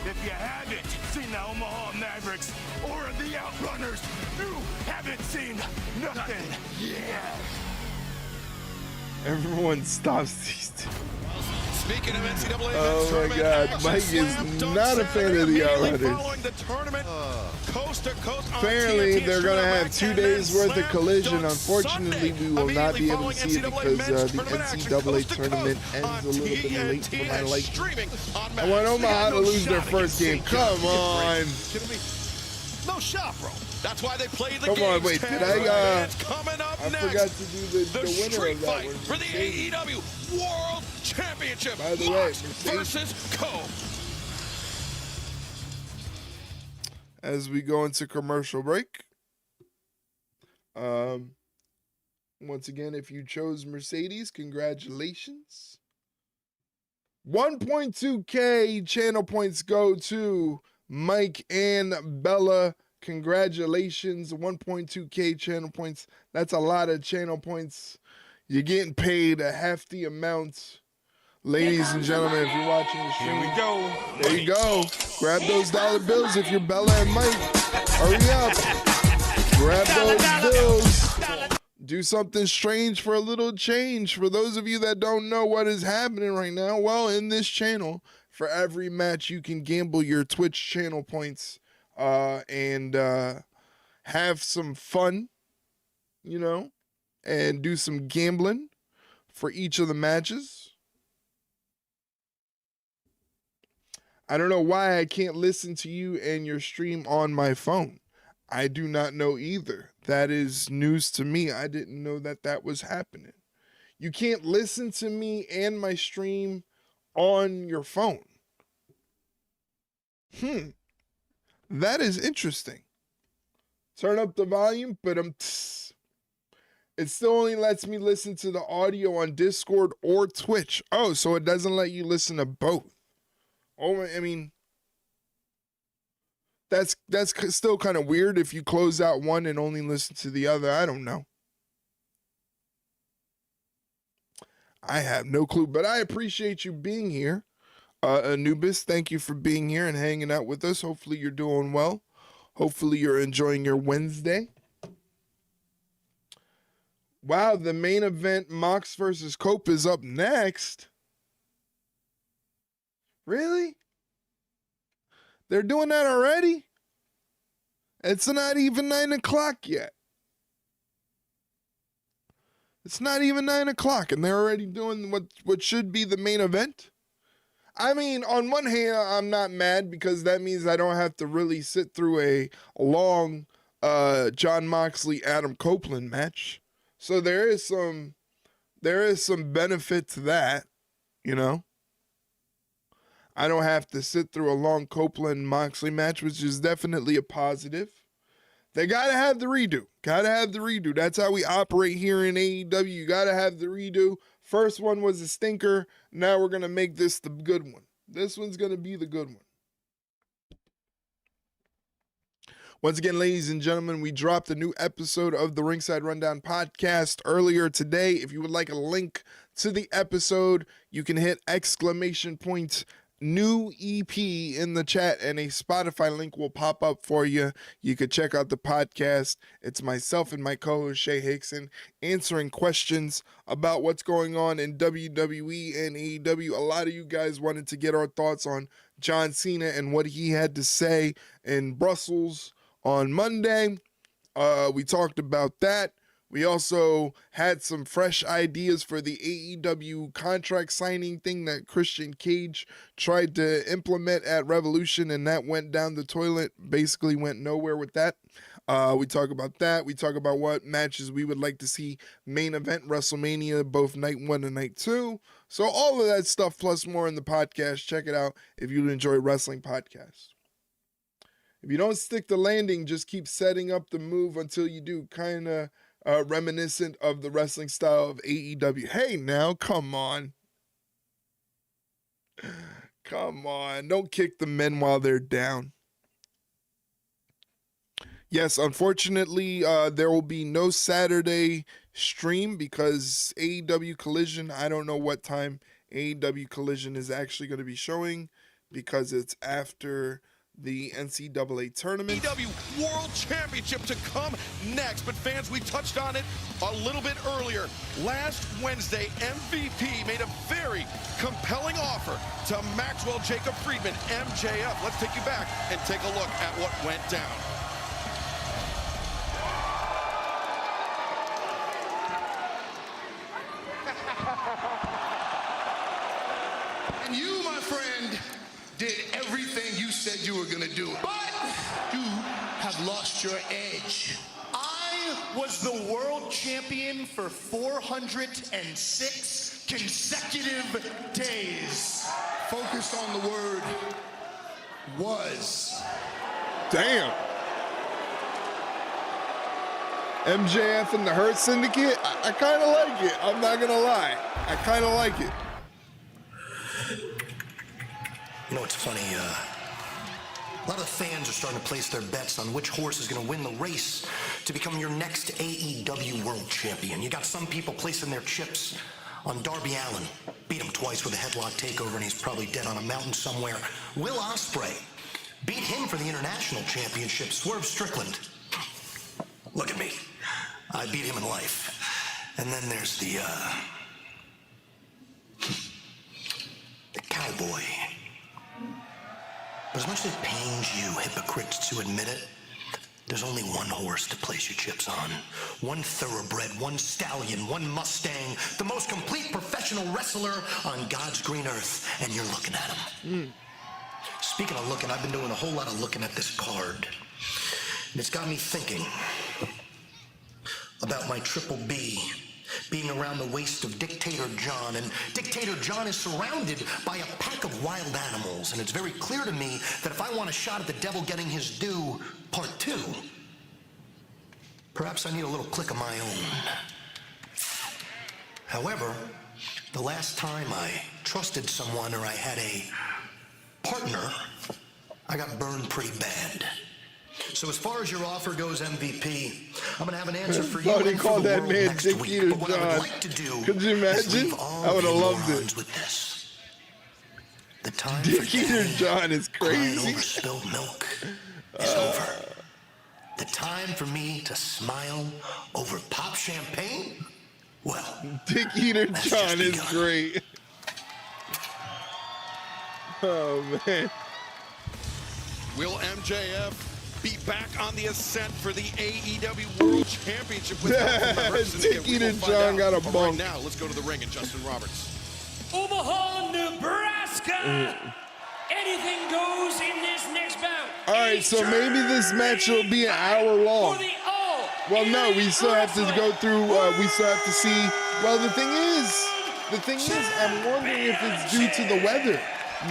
If you haven't seen the Omaha Mavericks or the Outrunners, you haven't seen nothing yet. Everyone stops these two. Speaking of NCAA oh my God, Mike is not a fan of the Outrunners. Apparently, they're going to have 2 days worth of collision. Unfortunately, we will not be able to see it because the NCAA tournament ends a little bit late for my liking. I want Omaha to lose their first game. Come on. No shot, bro. That's why they play the game. Come on, wait. Did I forgot to do the winner of that one. For the AEW World Championship. By the way, versus Co. As we go into commercial break, once again, if you chose Mercedes, congratulations. 1.2K channel points go to Mike and Bella. Congratulations. 1.2K channel points. That's a lot of channel points. You're getting paid a hefty amount. Ladies and gentlemen, if you're watching the stream, here we go. There you go. Grab those dollar bills if you're Bella and Mike. Hurry up. Grab those bills. Do something strange for a little change. For those of you that don't know what is happening right now, well, in this channel, for every match, you can gamble your Twitch channel points and have some fun, you know, and do some gambling for each of the matches. I don't know why I can't listen to you and your stream on my phone. I do not know either. That is news to me. I didn't know that that was happening. You can't listen to me and my stream on your phone. That is interesting. Turn up the volume, but it still only lets me listen to the audio on Discord or Twitch. Oh, so it doesn't let you listen to both. Oh, I mean, that's still kind of weird if you close out one and only listen to the other. I don't know. I have no clue, but I appreciate you being here. Anubis, thank you for being here and hanging out with us. Hopefully you're doing well. Hopefully you're enjoying your Wednesday. Wow, the main event, Mox versus Cope, is up next. Really? They're doing that already? It's not even 9 o'clock yet. It's not even 9 o'clock, and they're already doing what should be the main event? I mean, on one hand, I'm not mad because that means I don't have to really sit through a long Jon Moxley, Adam Copeland match. So there is some benefit to that, you know. I don't have to sit through a long Copeland Moxley match, which is definitely a positive. They gotta have the redo. Gotta have the redo. That's how we operate here in AEW. You gotta have the redo. First one was a stinker. Now we're gonna make this the good one. This one's gonna be the good one. Once again, ladies and gentlemen, we dropped a new episode of the Ringside Rundown podcast earlier today. If you would like a link to the episode, you can hit !new EP in the chat and a Spotify link will pop up for you. You could check out the podcast. It's myself and my co-host Shay Hickson answering questions about what's going on in WWE and AEW. A lot of you guys wanted to get our thoughts on John Cena and what he had to say in Brussels on Monday. We talked about that. We also had some fresh ideas for the AEW contract signing thing that Christian Cage tried to implement at Revolution, and that went down the toilet, basically went nowhere with that. We talk about that. We talk about what matches we would like to see main event WrestleMania, both night 1 and night 2. So all of that stuff plus more in the podcast. Check it out if you enjoy wrestling podcasts. If you don't stick the landing, just keep setting up the move until you do. Kind of reminiscent of the wrestling style of AEW. Hey, now, come on. Come on. Don't kick the men while they're down. Yes, unfortunately, there will be no Saturday stream because AEW Collision, I don't know what time AEW Collision is actually going to be showing because it's after the NCAA tournament. AEW World Championship to come next. But fans, we touched on it a little bit earlier. Last Wednesday, MVP made a very compelling offer to Maxwell Jacob Friedman, MJF. Let's take you back and take a look at what went down. And you, my friend, did everything you said you were gonna do. But you have lost your edge. I was the world champion for 406 consecutive days. Focus on the word was. Damn. MJF and the Hurt Syndicate, I kind of like it. I'm not going to lie. I kind of like it. You know, it's funny, a lot of fans are starting to place their bets on which horse is going to win the race to become your next AEW World Champion. You got some people placing their chips on Darby Allin. Beat him twice with a headlock takeover, and he's probably dead on a mountain somewhere. Will Ospreay beat him for the International Championship. Swerve Strickland. Look at me. I beat him in life. And then there's the Cowboy. But as much as it pains you hypocrites to admit it, there's only one horse to place your chips on. One thoroughbred, one stallion, one Mustang, the most complete professional wrestler on God's green earth, and you're looking at him. Speaking of looking, I've been doing a whole lot of looking at this card. And it's got me thinking about my Triple B being around the waist of Dictator John. And Dictator John is surrounded by a pack of wild animals. And it's very clear to me that if I want a shot at the devil getting his due, part 2, perhaps I need a little click of my own. However, the last time I trusted someone or I had a partner, I got burned pretty bad. So as far as your offer goes, MVP, I'm gonna have an answer for you and for the world next week. But what I would like to do Could you imagine? I would have loved it. With this. The time Dick Eater John is crazy. over spilled milk is over. The time for me to smile over pop champagne, well, Dick Eater John is great. Oh man. Will MJF be back on the ascent for the AEW World Championship with Dick Eater John got a bump. Right now, let's go to the ring and Justin Roberts. Omaha, Nebraska. Anything goes in this next bout. All right, so maybe this match will be an hour long. Well, no, we still have to go through. We still have to see. Well, the thing is, I'm wondering if it's due to the weather.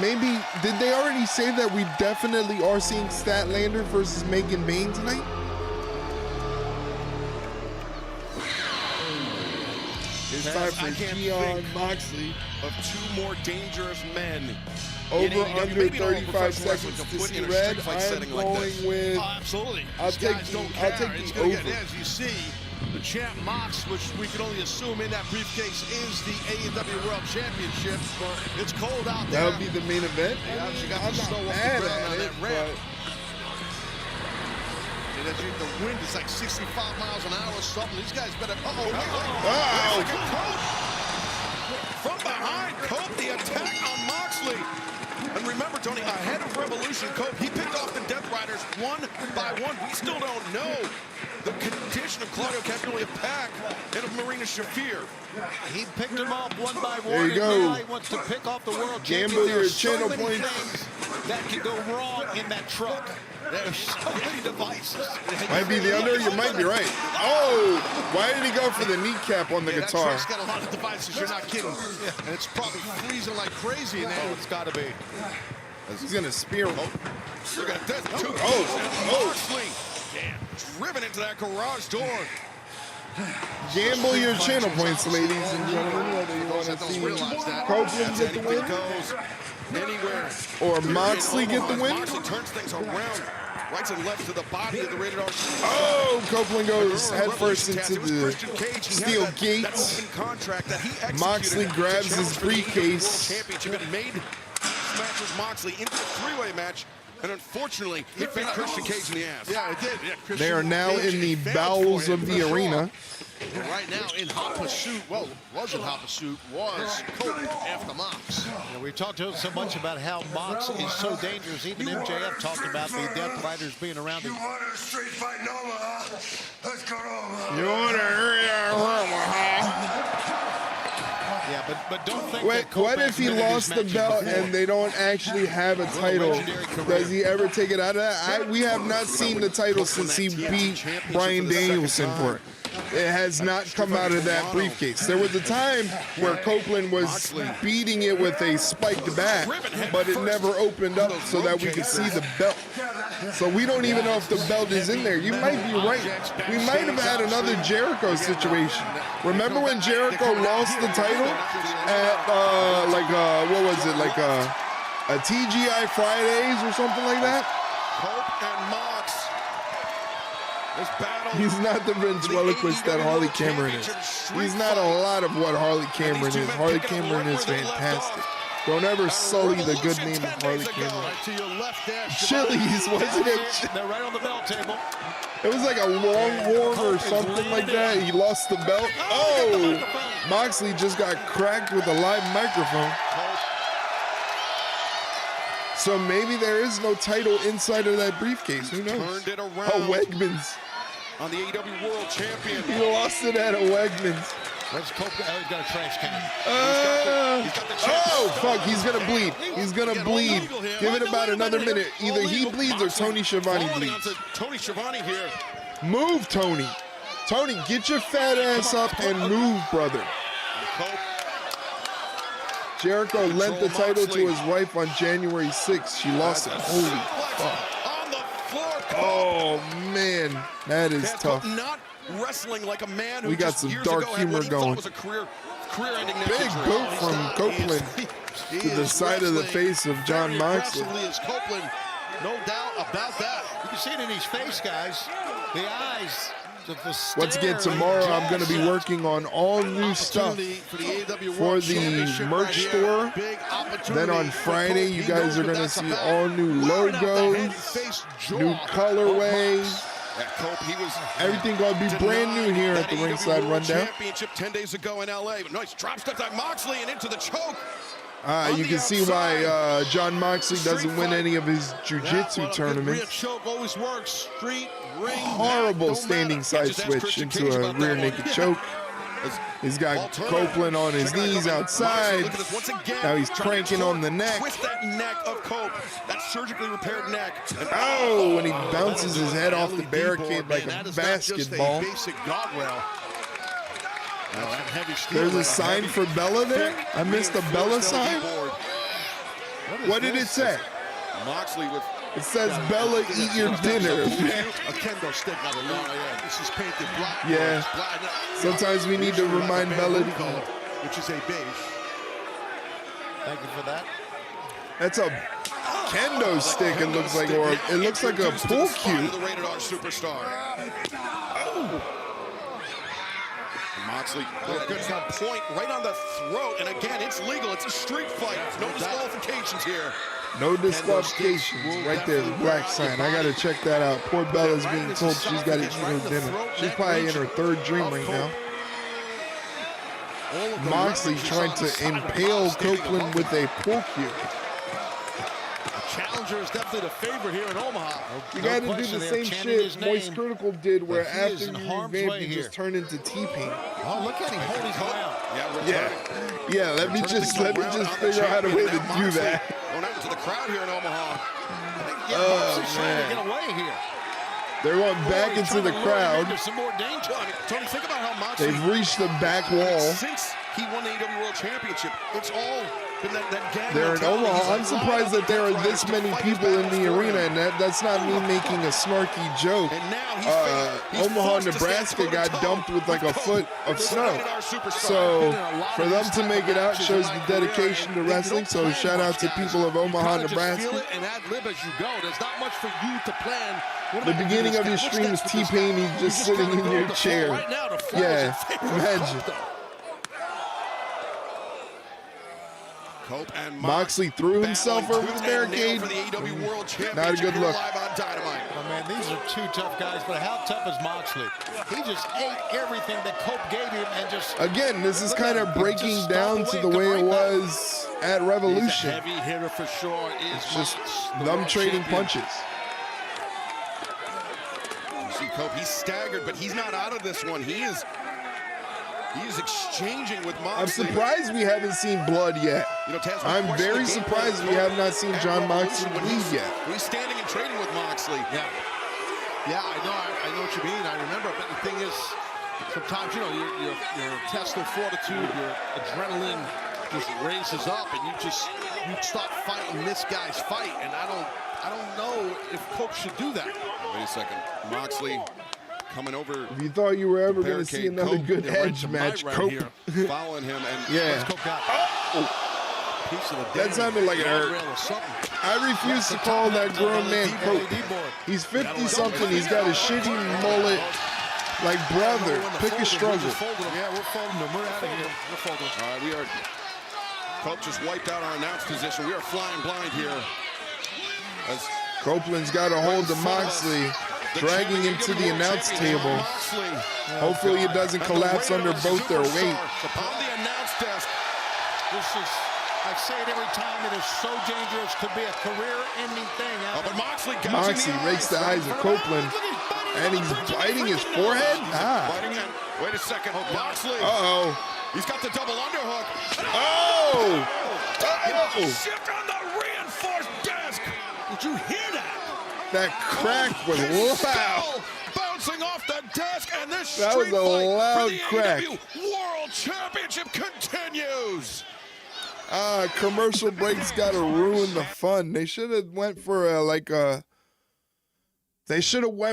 Maybe, did they already say that we definitely are seeing Statlander versus Megan Bayne tonight? It's time for Keon Moxley. Of 2 more dangerous men. Over under 35 seconds to see red. I'm going with. Absolutely. I'll take the over. As you see, the champ Mox, which we can only assume in that briefcase is the AEW World Championship. It's cold out there. That would be the main event. Yeah, she got I'm the not snow off mad the ground at on it, that ramp. The wind is like 65 miles an hour or something. These guys better. From behind, Cope, the attack on Moxley. And remember, Tony, ahead of Revolution, Cope, he picked off the Death Riders one by one. We still don't know the condition of Claudio Castagnoli, Pac, and of Marina Shafir. He picked them off one by one. There you go. Now he wants to pick off the world Gamble champion. your There's channel so many points. things that can go wrong in that truck. There's so many devices. Might be the under. You might be right. Oh, why did he go for the kneecap on the guitar? That truck's got a lot of devices. You're not kidding. And it's probably freezing like crazy in there. It's got to be. He's gonna spear him. Look at that. Moxley. Damn, driven into that garage door. Gamble your channel points, ladies and gentlemen, whether you want to see Copeland get the win Anywhere. or Moxley get the win. Moxley turns things around. Right and left to the body of the Rated R. Oh, Copeland goes headfirst into the steel gates. Moxley grabs his briefcase. Championship and made matches Moxley into a 3-way match. And unfortunately, it bit Christian Cage in the ass. Yeah, it did. Yeah, They are now in the bowels of the arena. And right now in hot pursuit, well, wasn't hot pursuit, was Cope after Mox. Yeah, we talked so much about how Mox is so dangerous. Even MJF talked about the Death Riders being around him. You want a straight fight in Omaha? Let's go to Omaha. You want to hurry Omaha? Yeah, but don't think Wait, what if he lost the belt and they don't actually have a title? Does he ever take it out of that? We have not seen the title since he beat Bryan Danielson for it. It has not come out of that briefcase. There was a time where Copeland was beating it with a spiked bat, but it never opened up so that we could see the belt. So we don't even know if the belt is in there. You might be right. We might have had another Jericho situation. Remember when Jericho lost the title at what was it, like a TGI Fridays or something like that? Cope and Mox. This battle. He's not the ventriloquist that Harley Cameron is. He's not a lot of what Harley Cameron is. Harley Cameron is fantastic. Don't ever sully the good name of Harley Cameron. Chili's, wasn't it? They're right on the belt table. It was like a Longhorn or something like that. He lost the belt. Oh, Moxley just got cracked with a live microphone. So maybe there is no title inside of that briefcase. Who knows? Turned it around. Oh, Wegmans. On the AEW World Champion. He lost it at a Wegmans. Where's Cope? Oh, he's got a trash can. Oh, fuck, he's going to bleed. He's going to bleed. Give it about another minute. Either he bleeds or Tony Schiavone bleeds. Tony Schiavone here. Move, Tony. Tony, get your fat ass up and move, brother. Jericho lent the title to his wife on January 6th. She lost it. Holy fuck. Oh, man. That is tough. Not wrestling like a man who we got some dark humor going. Big boot from Copeland to the side of the face of John Moxley. No doubt about that. You can see it in his face, guys. The eyes. Once again, tomorrow I'm going to be working on all new stuff for the merch store. Then on Friday, you guys are going to see all new logos, new colorways. Everything going to be brand new here at the Ringside Rundown. Championship 10 days ago in LA. Nice drop step by Moxley and into the choke. You can see why John Moxley doesn't win any of his jiu-jitsu tournaments. Horrible standing side switch into a rear naked choke. He's got Copeland on his knees outside. Now he's cranking on the neck. Twist that neck of Cope. That surgically repaired neck. Oh, and he bounces his head off the barricade like a basketball. There's a sign for Bella there? I missed the Bella sign? What did it say? Moxley with... It says, Bella, eat your dinner. A kendo stick out of yeah. This is painted black. Yeah. Sometimes we need to remind Bella to eat. Which is a beige. Thank you for that. That's a kendo stick, it looks like, or it looks like a pool cue. The rated R superstar. Moxley, good point right on the throat, and again, it's legal. It's a street fight. No disqualifications here. No disqualifications. Right there, the black sign. I gotta check that out. Poor Bella's being told she's gotta eat her dinner. She's probably in her third dream right now. Moxley trying to impale Copeland with a pool cue. Challenger is definitely the favorite here in Omaha. You got to do the same shit Moist Critical did, where after you revamp, you just turn into T-Pain. Oh, look at him holding his ground. Yeah. Let me just figure out a way to do that. Going out to the crowd here in Omaha. Moxley's trying to get away here. They're going back into the crowd. Some more danger. Tony, think about how Moxley... They've reached the back wall. Since he won the AEW World Championship, it's all been that gang. They're in Omaha. I'm surprised that there are this many people in the arena, and that's not me making a snarky joke. Omaha, Nebraska got dumped with like a foot of snow. So for them to make it out shows the dedication to wrestling. So shout out to people of Omaha, Nebraska. The beginning of your stream is T-Pain, he's just sitting in your chair. Yeah, imagine. Moxley threw himself over the barricade. Not a good look. Oh, man, these are two tough guys, but how tough is Moxley? He just ate everything that Cope gave him and just... Again, this is kind of breaking down to the way it was at Revolution. Heavy hitter for sure. It's just them trading punches. You see Cope, he's staggered, but he's not out of this one. He is exchanging with Moxley. I'm surprised we haven't seen blood yet. I'm very surprised we have not seen John Moxley bleed yet. He's standing and trading with Moxley. Yeah, I know what you mean. I remember, but the thing is, sometimes your test of fortitude, your adrenaline just raises up, and you start fighting this guy's fight, and I don't know if Cope should do that. Wait a second, Moxley coming over. If you thought you were ever going to see another good edge match, Cope. Following him, and that sounded like it hurt. I refuse to call that grown man Cope. He's 50-something. He's got a shitty mullet. Like, brother, pick a struggle. Yeah, we're folding him. We're out of here. We're folding. All right, we are. Cope just wiped out our announce position. We are flying blind here. As Copeland's got a hold of Moxley, dragging him to the announce table. Hopefully it doesn't collapse under both their weight. On the announce desk. This is, I say it every time, it is so dangerous. Could be a career-ending thing. But Moxley rakes the eyes of Copeland. And he's biting his forehead? Wait a second. Moxley. Uh-oh. He's got the double underhook. Oh! Shift on the reinforced desk. Did you hear that? That crack was loud. Bouncing off the desk, and this that was a loud crack. AEW World Championship continues. Commercial breaks gotta ruin the fun. They should have went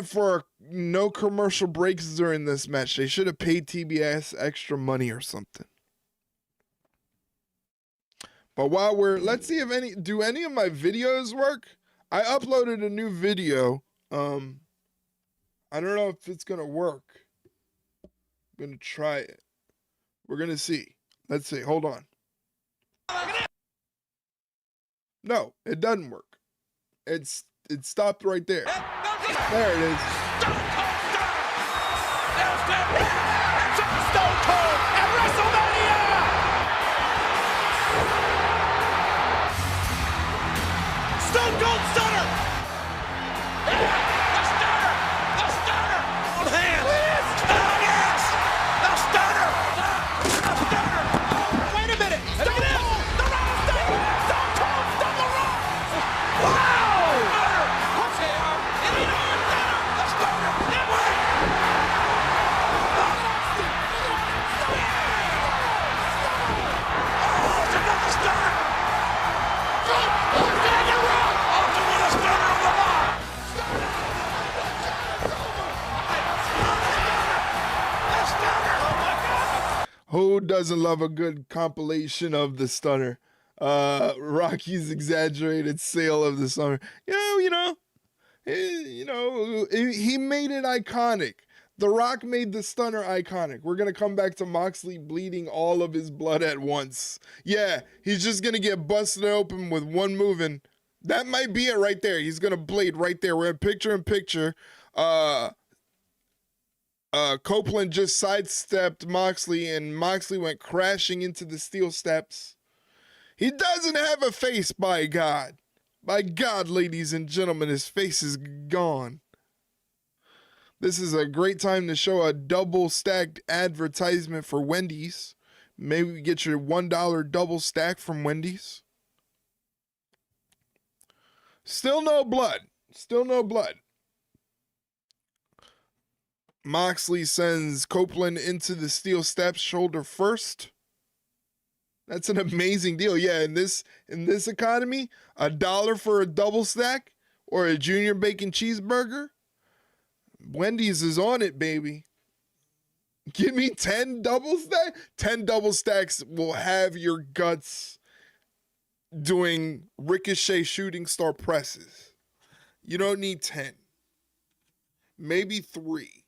for no commercial breaks during this match. They should have paid TBS extra money or something. But while let's see if any of my videos work. I uploaded a new video. I don't know if it's gonna work. I'm gonna try it. We're gonna see. Let's see. Hold on. No, it doesn't work. It stopped right there. There it is. Stone Cold at WrestleMania! Stone Cold Stunner! The Stunner! The Stunner! On hand! Yes! The Stunner! The Stunner! Wait a minute! Stone Cold! The Rock! Stone Cold! Double Rock! Wow! Stunner! The Stunner! It worked! Who doesn't love a good compilation of the Stunner? Rocky's exaggerated sale of the Stunner. He made it iconic. The Rock made the Stunner iconic. We're gonna come back to Moxley bleeding all of his blood at once. Yeah, he's just gonna get busted open with one move, and that might be it right there. He's gonna blade right there. We're in picture. Copeland just sidestepped Moxley, and Moxley went crashing into the steel steps. He doesn't have a face, by God. By God, ladies and gentlemen, his face is gone. This is a great time to show a double-stacked advertisement for Wendy's. Maybe get your $1 double stack from Wendy's. Still no blood. Moxley sends Copeland into the steel steps shoulder first. That's an amazing deal. Yeah, in this economy, $1 for a double stack or a junior bacon cheeseburger. Wendy's is on it, baby. Give me 10 double stacks. 10 double stacks will have your guts doing Ricochet shooting star presses. You don't need 10. Maybe 3.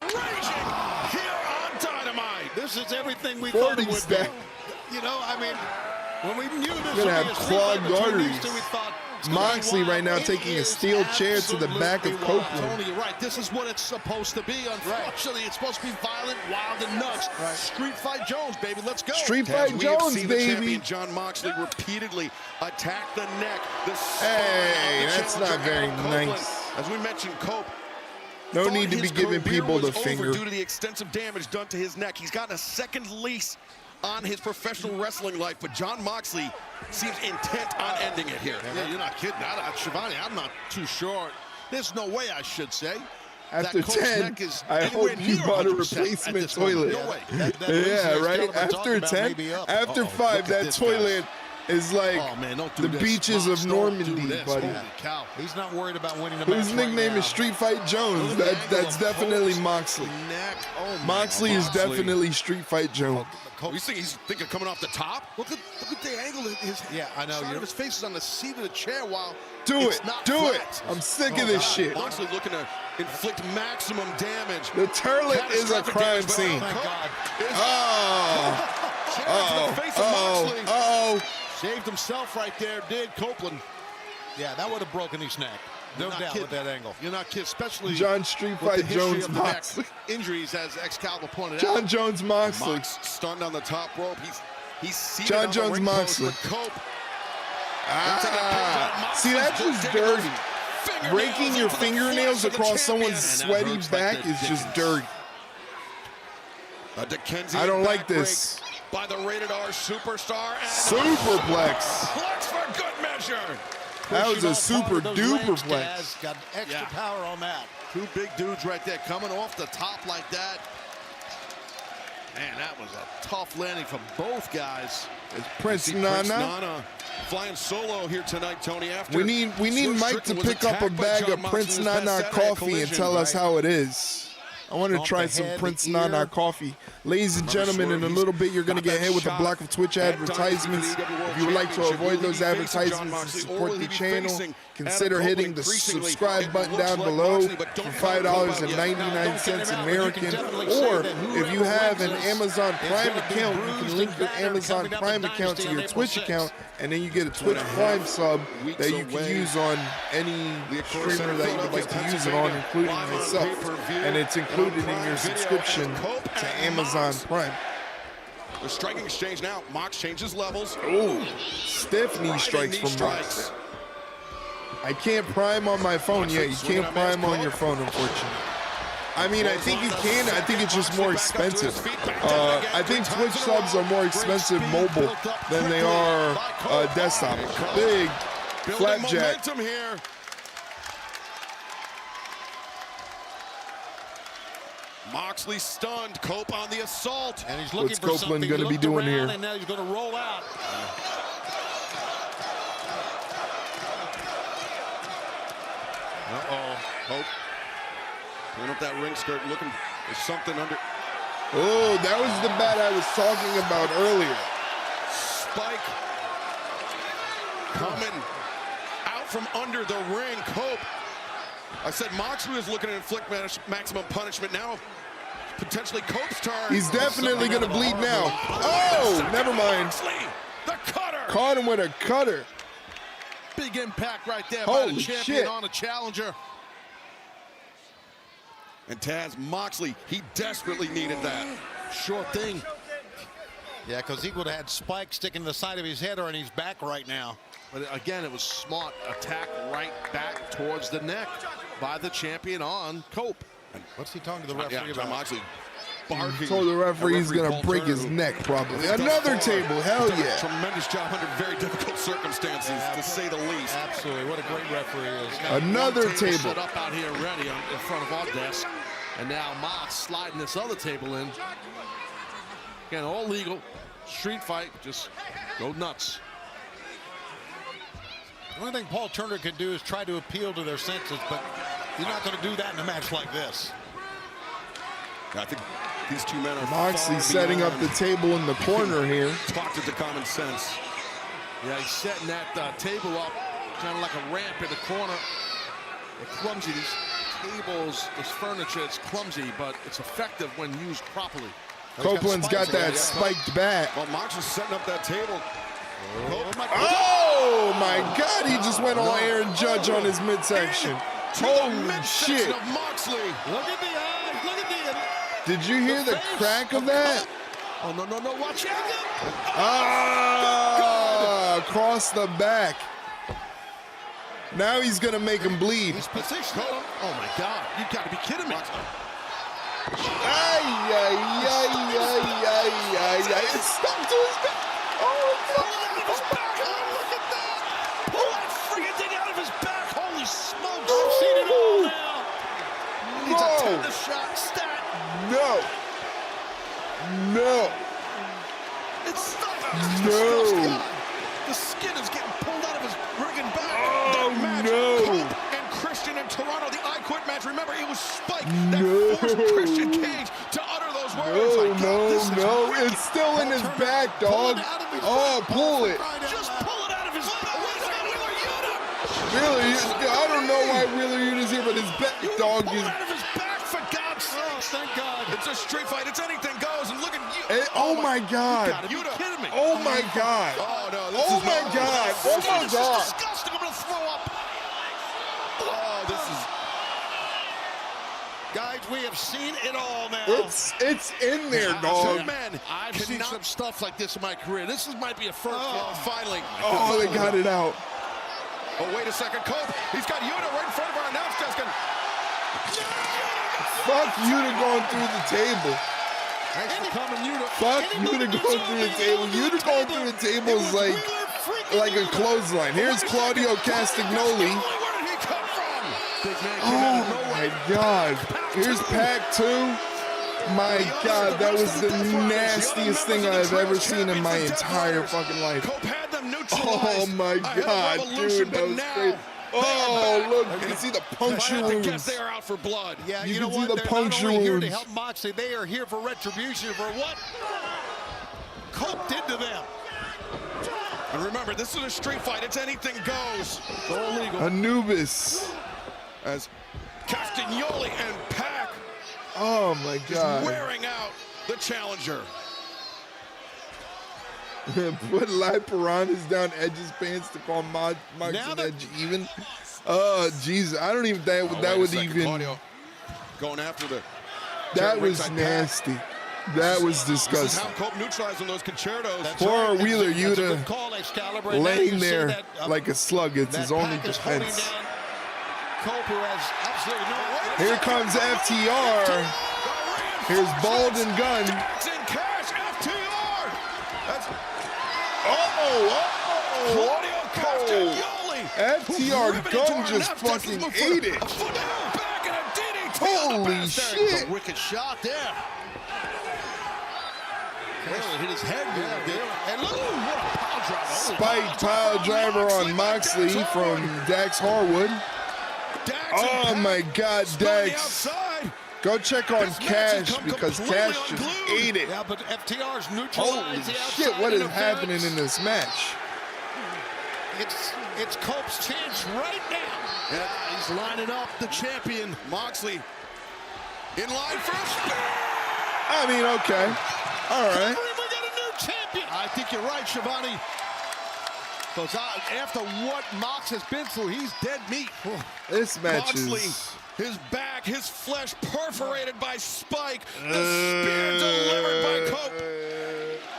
Raging here on Dynamite. This is everything we thought it would be. When we knew this would be a clogged arteries. we thought Moxley right now taking a steel chair to the back of Copeland. Tony, you're right. This is what it's supposed to be. Unfortunately, it's supposed to be violent, wild, and nuts. Right. Street Fight Jones, baby. Let's go. Street Fight Jones, baby. The champion John Moxley repeatedly attack the neck, the spine. Hey, that's not very nice. As we mentioned, Cope. No need to be giving people the finger. Due to the extensive damage done to his neck, he's gotten a second lease on his professional wrestling life, but John Moxley seems intent on ending it here. Yeah, you're not kidding. Shivani, I'm not too sure. There's no way, I should say. After 10, I hope you bought a replacement toilet. No way. Yeah, right? After 10, after 5, that toilet is like the beaches of Normandy, buddy. Holy cow. He's not worried about winning the Whose nickname is Street Fight Jones? That's definitely Moxley. Moxley is definitely Street Fight Jones. You think he's thinking coming off the top? Look at the angle. I know. His face is on the seat of the chair while Do it's it. not Do flat. it. I'm sick of this shit. Moxley looking to inflict maximum damage. The turlet is a crime scene. Oh. Saved himself right there, did Copeland. Yeah, that would have broken his neck. No doubt with that angle. You're not kidding, especially John Street Fight Jones Moxley. Injuries, as Excalibur pointed out. John Jones Moxley. Stunned on the top rope. He's seated John on Jones the ring Moxley. post with Cope. See, that's just dirty. Raking your fingernails across someone's sweaty back is just dirty. I don't like this. By the rated R superstar. Superplex. Plex for good measure. That was a super duper flex. Got extra power on that. Two big dudes right there coming off the top like that. Man, that was a tough landing from both guys. It's Prince Nana flying solo here tonight, Tony. After we need Mike to pick up a bag of Prince Nana coffee and tell us how it is. I want to try some Prince Nana coffee. Ladies and gentlemen, in a little bit, you're going to get hit with a block of Twitch advertisements. If you would like to avoid those advertisements and support the channel, consider hitting the subscribe button down below for $5.99 American. Or if you have an Amazon Prime account, you can link your Amazon Prime account to your Twitch account, and then you get a Twitch Prime sub that you can use on any streamer that you would like to use it on, including myself. And it's included in your subscription to Amazon Prime. The striking exchange now. Mox changes levels. Oh, stiff knee strikes from Mox. I can't prime on my phone yet. You can't prime on your phone, unfortunately. I mean, I think you can. I think it's just more expensive. I think Twitch subs are more expensive mobile than they are desktop. Big flapjack. Here. Moxley stunned. Cope on the assault. And he's looking What's for Copeland something. going to be doing here? And now he's going to roll out. Uh-oh. Hope. Pulling up that ring skirt, looking for something under. Oh, that was the bat I was talking about earlier. Spike coming out from under the ring. Cope. I said Moxley was looking to inflict maximum punishment. Now, potentially Cope's turn. He's definitely going to bleed now. Oh, never mind. The cutter. Caught him with a cutter. Big impact right there by the champion shit. on the challenger. And Taz Moxley, he desperately needed that. Sure thing. Yeah, because he would have had Spike sticking to the side of his head or in his back right now. But again, it was smart attack right back towards the neck by the champion on Cope. What's he talking to the referee about? Moxley He told the referee he's going to break his neck, probably. Another table, hell yeah. Tremendous job under very difficult circumstances, to say the least. Absolutely, what a great referee is. Another table. Set up out here ready in front of our desk. And now Mox sliding this other table in. Again, all legal. Street fight, just go nuts. The only thing Paul Turner can do is try to appeal to their senses, but he's not going to do that in a match like this. I think these two men are Moxley setting up the table in the corner here. Talked to the common sense. Yeah, he's setting that table up, kind of like a ramp in the corner. They're clumsy. These tables, this furniture, it's clumsy, but it's effective when used properly. Copeland's got that spiked bat. Well, Mox is setting up that table. Oh my God, he just went all Aaron Judge on his midsection. Holy shit. Of Moxley. Look at the eyes, look at the... Did you hear the crack of that? Oh, no, watch out. Ah, across the back. Now he's going to make him bleed. He's positioned. Oh my God, you got to be kidding me. It's stuck to his back. Oh, pull it out of his back. Oh, look at that. Pull that freaking thing out of his back. Holy smokes. I've seen it all now. Needs a tender shot stat. No. It's not. No. The skin is getting pulled out of his friggin' back. Oh, no. And Christian in Toronto, the I Quit match. Remember, it was Spike that forced Christian Cage to utter those words. No. It's still in his back, dog. Oh, pull it. Just pull it out of his back. Really? I don't know why Wheeler Yuta's here, but his back, dog, is... out of his back, for God's sake. Thank God. It's a street fight. It's anything goes. And look at you. Oh, my God. You gotta be kidding me. Oh, my God. Oh, no. Oh, my God. Oh, my God. This is disgusting. I'm going to throw up. Oh, this is... Guys, we have seen it all now. It's in there, dog. Man, I've seen some stuff like this in my career. This might be a first. finally. Oh, they got it out. Oh, wait a second, Cope. He's got Yuta right in front of our announce desk. Fuck Yuta going through the table. Thanks for coming, Yuta. Fuck Yuta going through the table. Yuta going through the table is like a clothesline. Here's Claudio Castagnoli. Where did he come from? Oh my God. Here's Pac 2. My God, that was the nastiest thing I've ever seen in my entire fucking life. Oh my God, dude, that was crazy. Oh, look, you can see the puncture wounds. I guess they are out for blood. Yeah, you know can what? see the They're puncture not only here wounds. to help Moxley, they are here for retribution for what Cope did to them. And remember, this is a street fight. It's anything goes. It's all legal. Anubis. As Castagnoli and Pac. Oh my God. Is wearing out the challenger. Put live piranhas down Edge's pants to call Mox and Edge even. Oh, Jesus. I don't even think that would even. Claudio going after the. That was nasty. That was disgusting. This is how Cope neutralizing those concertos. Poor Wheeler Yuta laying there that, like a slug. It's his only defense. Cope, who has absolutely no. Here comes FTR. Here's Bald and Gunn. FTR Gunn just fucking ate it. Holy shit. A wicked shot there. Really hit his head. And look, what a pile driver. Spike pile driver on Moxley from Dax Harwood. Oh my God, Dax. Go check on Cash because Cash just ate it. Yeah, but FTR's neutralized. Holy shit, what is happening in this match? It's Cope's chance right now. Yeah, he's lining up the champion. Moxley in line for a spear. I mean, okay. All right. We got a new champion. I think you're right, Shivani. Because after what Mox has been through, he's dead meat. This match Moxley, is... his back, his flesh perforated by Spike. The spear delivered by Cope.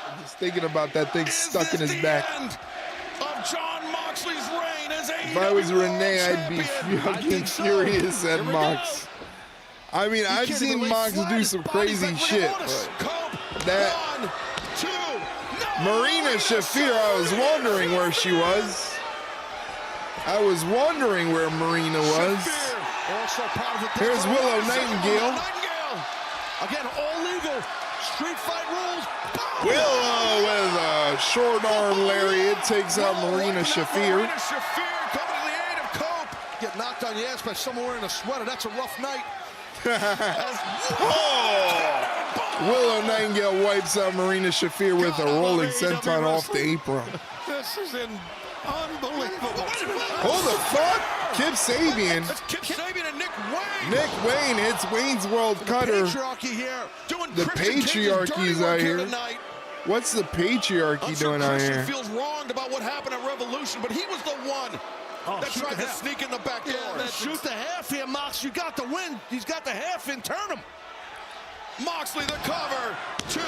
I'm just thinking about that thing stuck in his back. Of John Moxley's reign as if I was Renee, I'd be fucking furious at Mox. I mean, I've seen Mox do some crazy shit, but that Marina Shafir, I was wondering where she was. I was wondering where Marina was. Here's Willow Nightingale. Again, all legal. Street fight rules. Willow with a short arm lariat takes out Marina Shafir. Marina Shafir coming to the aid of Cope. Get knocked on the ass by someone wearing a sweater. That's a rough night. Willow Nightingale wipes out Marina Shafir with a rolling senton off the apron. This is unbelievable. Hold the fuck? Kip Sabian. That's Kip Sabian and Nick Wayne. Nick Wayne hits Wayne's World Cutter. Patriarchy here. The patriarchy's out here. What's the patriarchy doing out here? Feels wronged about what happened at Revolution, but he was the one that tried to sneak in the back door. Yeah, shoot the half here, Mox. You got the win. He's got the half in. Turn him. Moxley the cover. 2.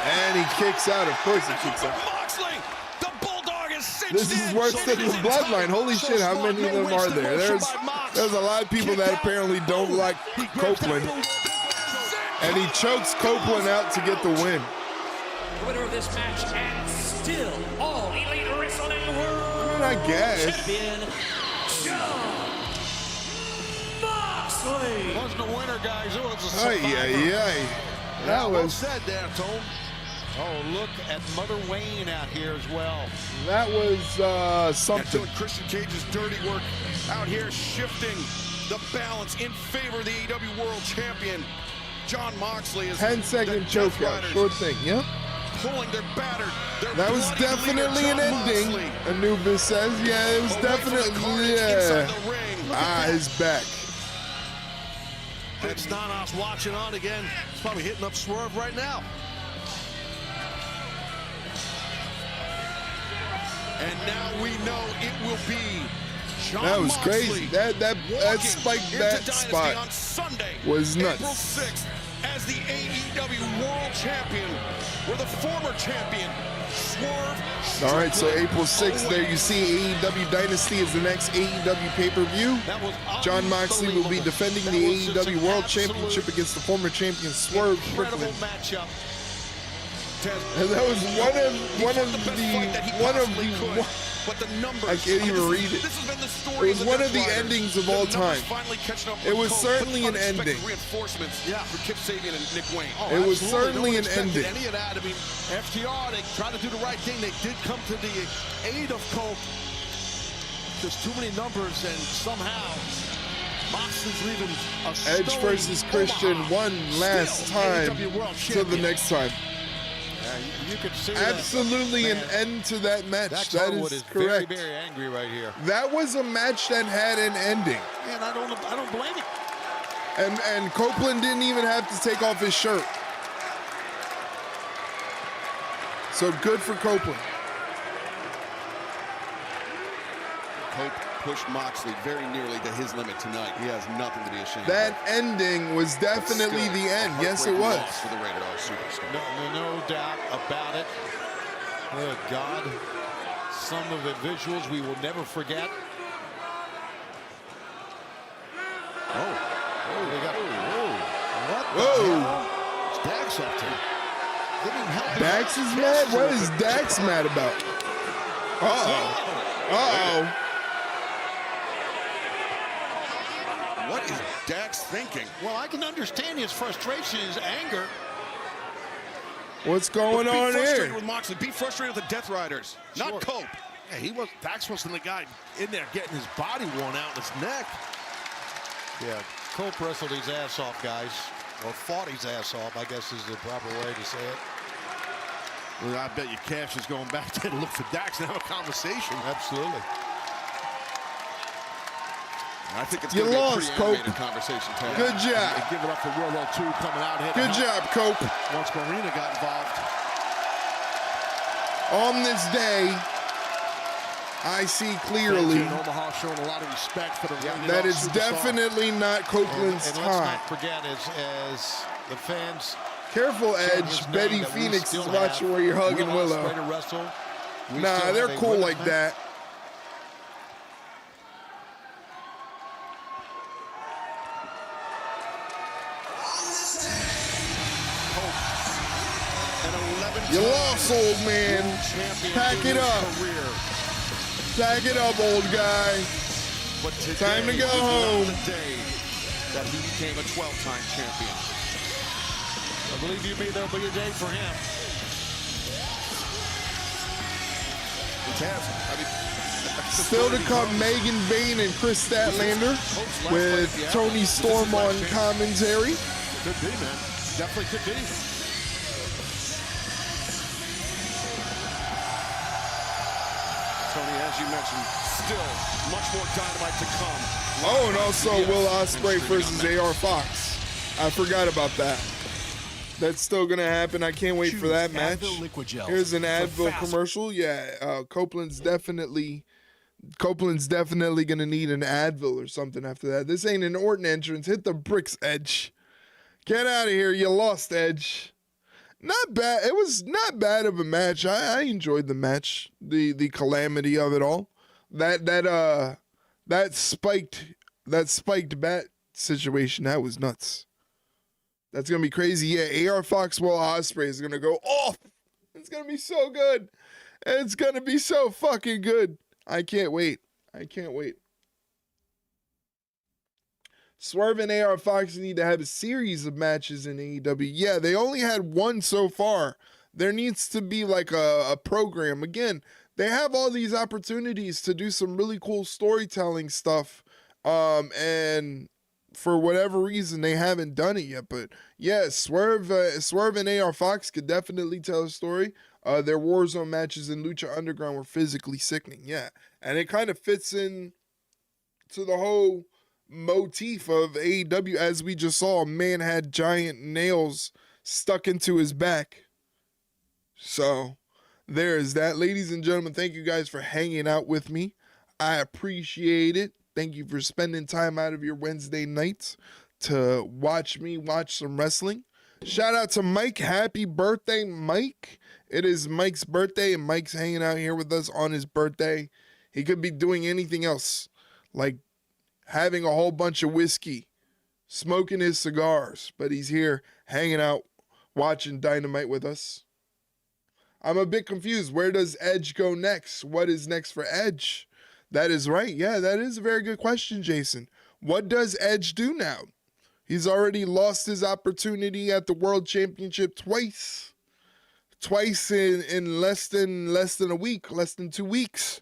And he kicks out. Of course he kicks out. Moxley, the Bulldog is cinched This is worse than the Bloodline. Holy shit, how many of them are there? There's a lot of people that apparently don't like Copeland. And he chokes Copeland out to get the win. The winner of this match and still all Elite Wrestling World I guess. Champion, John Moxley. It wasn't a winner, guys. It was a survivor. That was said there, Tone. Oh, look at Mother Wayne out here as well. That was something. Doing Christian Cage's dirty work out here, shifting the balance in favor of the AEW World Champion. John Moxley is 10-second chokeout, short thing, yeah? Pulling their battered. That was definitely an ending, Anubis says. Yeah, it was definitely, yeah. His back. It's Nanas watching on again. He's probably hitting up Swerve right now. And now we know it will be John That was Moxley crazy. That spike that spot on Sunday, was nuts. April 6th. as the AEW World Champion, where the former champion, Swerve. All right, so April 6th, there you see AEW Dynasty is the next AEW pay-per-view. John Moxley will be defending the AEW World Championship against the former champion Swerve Strickland. And that was I can't even read it. It was one of the endings of all time. It was certainly an ending. It was certainly an ending. Any of that. I mean, FTR, they tried to do the right thing. They did come to the aid of Colt. There's too many numbers, and somehow Moxley's leaving a Edge versus Christian one last time till the next time. You could see absolutely an end to that match. That is correct. Very, very angry right here. That was a match that had an ending. And I don't blame him. And Copeland didn't even have to take off his shirt. So good for Copeland. Cope pushed Moxley very nearly to his limit tonight. He has nothing to be ashamed that of. ending was definitely the end. Yes, it was. For the Rated R Superstar. No doubt about it. Oh, God. Some of the visuals we will never forget. They got, what the hell? What's Dax up to? Dax is mad? What is Dax mad about? Uh-oh. What is Dax thinking? Well, I can understand his frustration, his anger. What's going on here? Be frustrated here? with Moxley. Be frustrated with the Death Riders, not Cope. Yeah, Dax wasn't the guy in there getting his body worn out in his neck. Yeah, Cope wrestled his ass off, guys. Or fought his ass off, I guess is the proper way to say it. Well, I bet you Cash is going back there to look for Dax and have a conversation. Absolutely. I think it's you lost, Cope. Conversation, Ted. Good job. And give it up for World War II coming out here. Good job, Cope. Once Marina got involved. On this day, I see clearly Omaha showing a lot of respect for the that it's definitely not Copeland's and time. Let's not forget, as the fans. Careful, Edge. Betty Phoenix is watching where you're hugging Willow. Nah, they're cool like that. You lost, old man. Pack it up. Pack it up, old guy. But time to go home. The day that he became a 12-time champion. I believe you, there'll be a day for him. Still to come, Megan Bayne and Kris Statlander with Tony Storm on commentary. Could be, man. Definitely could be. Tony, as you mentioned, still much more Dynamite to come. Oh, and also Will Ospreay versus AR Fox. I forgot about that. That's still gonna happen. I can't wait for that match. Here's an Advil commercial. Yeah, Copeland's definitely gonna need an Advil or something after that. This ain't an Orton entrance. Hit the bricks, Edge. Get out of here. You lost, Edge. Not bad. It was not bad of a match. I enjoyed the match. The calamity of it all. That spiked bat situation. That was nuts. That's gonna be crazy. Yeah, AR Fox Will Ospreay is gonna go off. It's gonna be so good. It's gonna be so fucking good. I can't wait. I can't wait. Swerve and AR Fox need to have a series of matches in AEW. Yeah, they only had one so far. There needs to be like a program. Again, they have all these opportunities to do some really cool storytelling stuff. And for whatever reason, they haven't done it yet. But yeah, Swerve and AR Fox could definitely tell a story. Their Warzone matches in Lucha Underground were physically sickening. Yeah, and it kind of fits in to the whole motif of AEW. As we just saw, a man had giant nails stuck into his back. So there's that. Ladies and gentlemen, thank you guys for hanging out with me. I appreciate it. Thank you for spending time out of your Wednesday nights to watch me watch some wrestling. Shout out to Mike. Happy birthday, Mike. It is Mike's birthday, and Mike's hanging out here with us on his birthday. He could be doing anything else, like having a whole bunch of whiskey, smoking his cigars, but he's here hanging out, watching Dynamite with us. I'm a bit confused. Where does Edge go next? What is next for Edge? That is right. Yeah, that is a very good question, Jason. What does Edge do now? He's already lost his opportunity at the World Championship twice. Twice in less than a week, less than 2 weeks.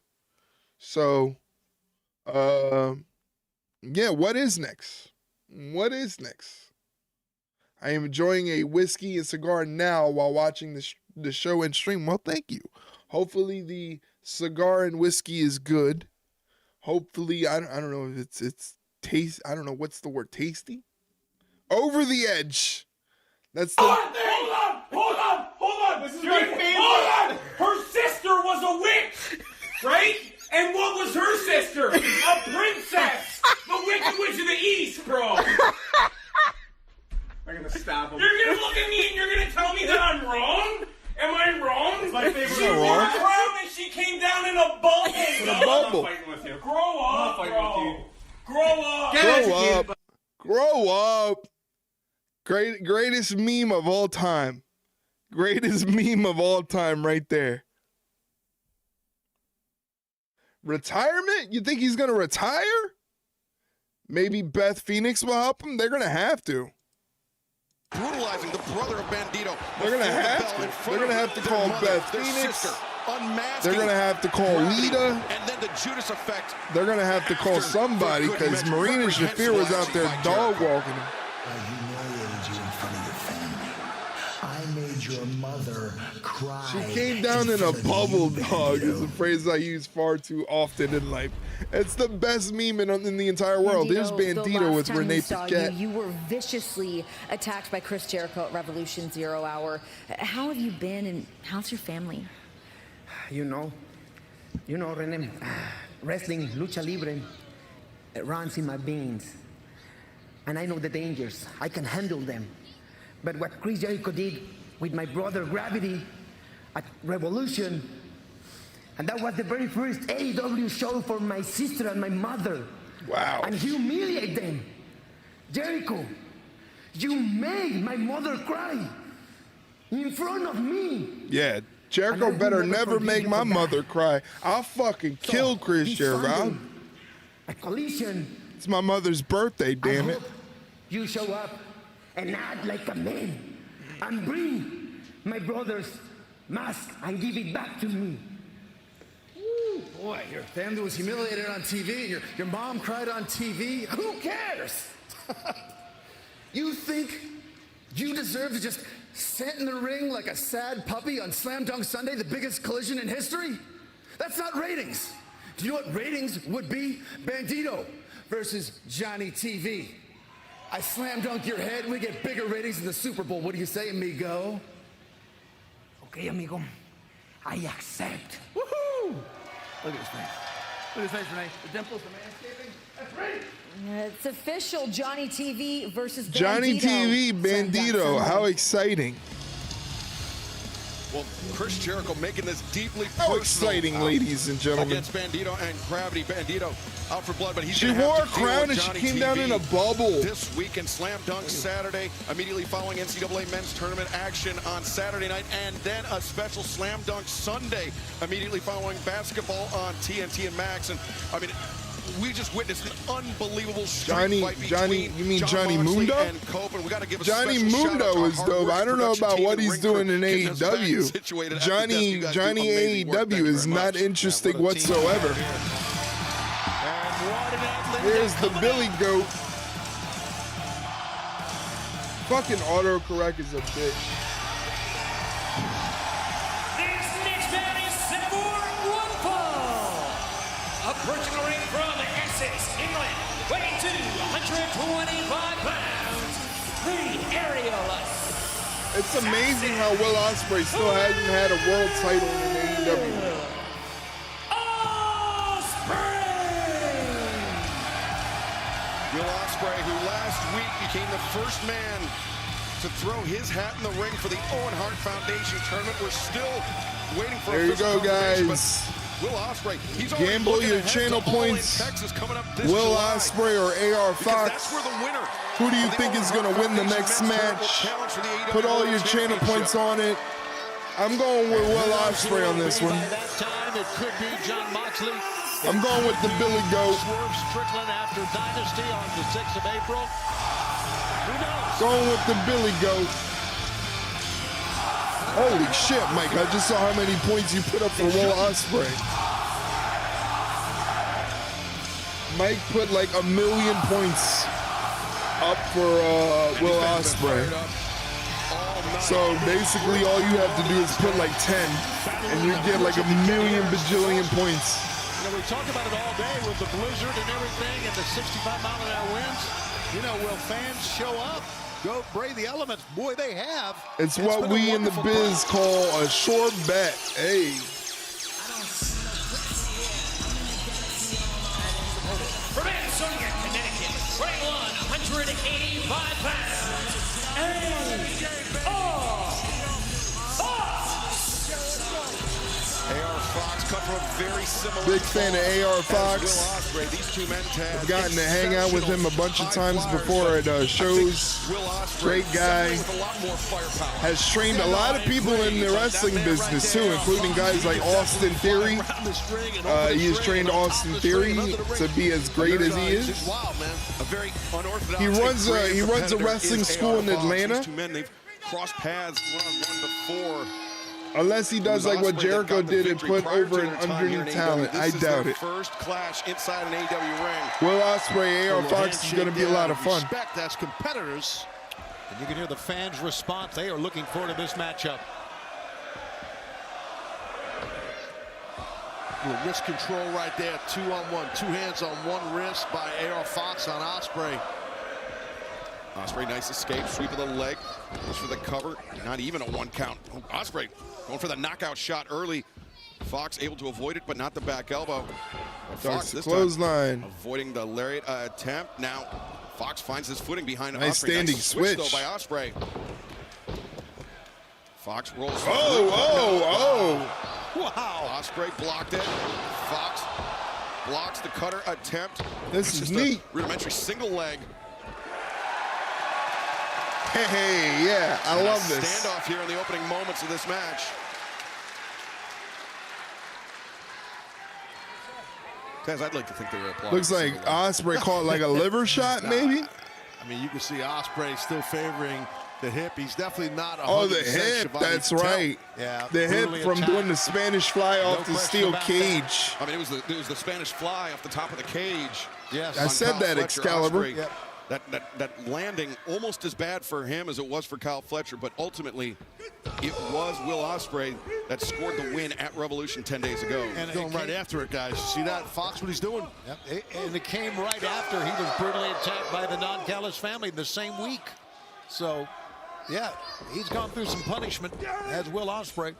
So, yeah, what is next? What is next? I am enjoying a whiskey and cigar now while watching the show and stream. Well, thank you. Hopefully the cigar and whiskey is good. Hopefully, I don't know if it's taste. I don't know what's the word. Tasty. Over the edge. That's the. Hold on. This is my favorite. Hold on. Her sister was a witch, right? And what was her sister? A princess. The Wicked Witch of the East, bro. I'm gonna stab him. You're gonna look at me and you're gonna tell me that I'm wrong? Am I wrong? It's my favorite. She wore a crown and she came down in a bubble. In a bubble. I'm fighting with you. Grow up, bro. Grow up. Grow up. Grow up. Greatest meme of all time. Greatest meme of all time right there. Retirement? You think he's going to retire? Maybe Beth Phoenix will help him? They're going to have to. Brutalizing the brother of Bandito. They're going to have to. They're going to have to call Beth Phoenix. They're going to have to call Lita. And then the Judas effect. They're going to have to call somebody because Marina Shafir was out there dog walking him. I humiliated you in front of your family. I made your mother cry. She came down in a bubble, dog. It's a phrase I use far too often in life. It's the best meme in the entire world. There's Bandito with Renee Paquette. You were viciously attacked by Chris Jericho at Revolution 0 Hour. How have you been, and how's your family? You know, Renee, wrestling, lucha libre, it runs in my veins. And I know the dangers. I can handle them. But what Chris Jericho did with my brother Gravity at Revolution, and that was the very first AEW show for my sister and my mother. Wow. And humiliate them. Jericho, you made my mother cry in front of me. Yeah, Jericho better never make my mother cry. I'll fucking kill Chris Jericho. A collision. It's my mother's birthday, damn it. You show up and act like a man and bring my brother's mask and give it back to me. Ooh, boy, your family was humiliated on TV. Your mom cried on TV. Who cares? You think you deserve to just sit in the ring like a sad puppy on Slam Dunk Sunday, the biggest collision in history? That's not ratings. Do you know what ratings would be? Bandito versus Johnny TV. I slam dunk your head, we get bigger ratings in the Super Bowl. What do you say, amigo? Okay, amigo. I accept. Woohoo! Look at his face. Look at his face, Renee. The dimples, the manscaping. That's right. It's official. Johnny TV versus Bandito. Johnny TV, Bandito. How exciting. Well, Chris Jericho making this deeply How personal. exciting, ladies and gentlemen. Against Bandito and Gravity. Bandito out for blood, but he's She wore a crown and she came down in a bubble. This week in Slam Dunk Saturday, immediately following NCAA men's tournament action on Saturday night, and then a special Slam Dunk Sunday, immediately following basketball on TNT and Max. And I mean, we just witnessed an unbelievable street fight between you mean John Johnny Moxley Mundo? and Cope, and we got to give a Johnny special shout out to Mundo our is hard dope. work I don't know production about team what and he's ring doing in getting us back AEW. situated at the desk. You guys do Johnny amazing work. Thank you AEW is very not much. interesting Yeah, what a team whatsoever. Here's the Billy Goat. Fucking autocorrect is a bitch. This next man is set for one fall. Approaching the ring from Essex, England, weighing to 125 pounds, the aerial. It's amazing how Will Ospreay still hasn't had a world title in AEW. Will Ospreay, who last week became the first man to throw his hat in the ring for the Owen Hart Foundation tournament. We're still waiting for there you go, guys. Will Ospreay, he's gamble your channel points. Will Ospreay or AR Fox? Who do you think is going to win the next match? Put all your channel points on it. I'm going with Will Ospreay on this one. By that time, it could be John Moxley. I'm going with the Billy Goat. Swerve Strickland after Dynasty on the 6th of April. Who knows? Going with the Billy Goat. Holy shit, Mike. I just saw how many points you put up for Will Ospreay. Mike put like 1 million points up for Will Ospreay. So basically all you have to do is put like 10 and you get like 1 million bajillion points. You know, we talk about it all day with the blizzard and everything and the 65-mile-an-hour winds. You know, will fans show up? Go brave the elements. Boy, they have. It's what we in the biz call a sure bet. Hey. From Ansonia, Connecticut, weighing 185 pounds, AR Fox come from a very similar. Big fan of AR Fox. These two men I've gotten to hang out with him a bunch of times before at shows. Great guy. Has trained a lot of people in the wrestling business too, including guys like Austin Theory. He has trained Austin Theory to be as great as he is. He runs a wrestling school in Atlanta. They've crossed paths one-on-one before. Unless he does like what Jericho did and put over an underneath talent. I doubt it. First clash inside an AEW ring. Will Ospreay, AR Fox is going to be a lot of fun. Respect as competitors. And you can hear the fans' response. They are looking forward to this matchup. Wrist control right there, 2-on-1. 2 hands on one wrist by AR Fox on Ospreay. Ospreay, nice escape, sweep of the leg, goes for the cover, not even a 1 count. Oh, Ospreay going for the knockout shot early. Fox able to avoid it, but not the back elbow. Fox this clothesline. Avoiding the lariat attempt. Now Fox finds his footing behind nice Ospreay. Standing nice switch though by Ospreay. Fox rolls. Oh! Wow! Ospreay blocked it. Fox blocks the cutter attempt. This is neat. Rudimentary single leg. Hey, yeah, I love this. Standoff here in the opening moments of this match. Guys, I'd like to think they were applauding. Looks like Ospreay caught like a liver shot, maybe. I mean, you can see Ospreay still favoring the hip. He's definitely not 100% Oh, the hip, that's right. Yeah, the hip from doing the Spanish fly off the steel cage. I mean, it was the Spanish fly off the top of the cage. Yes, I said that, Excalibur. Yep. That landing almost as bad for him as it was for Kyle Fletcher, but ultimately it was Will Ospreay that scored the win at Revolution 10 days ago. And going right after it, guys. See that? Fox, what he's doing? Yep. And it came right after he was brutally attacked by the Non-Callis family the same week. So, yeah, he's gone through some punishment, as Will Ospreay.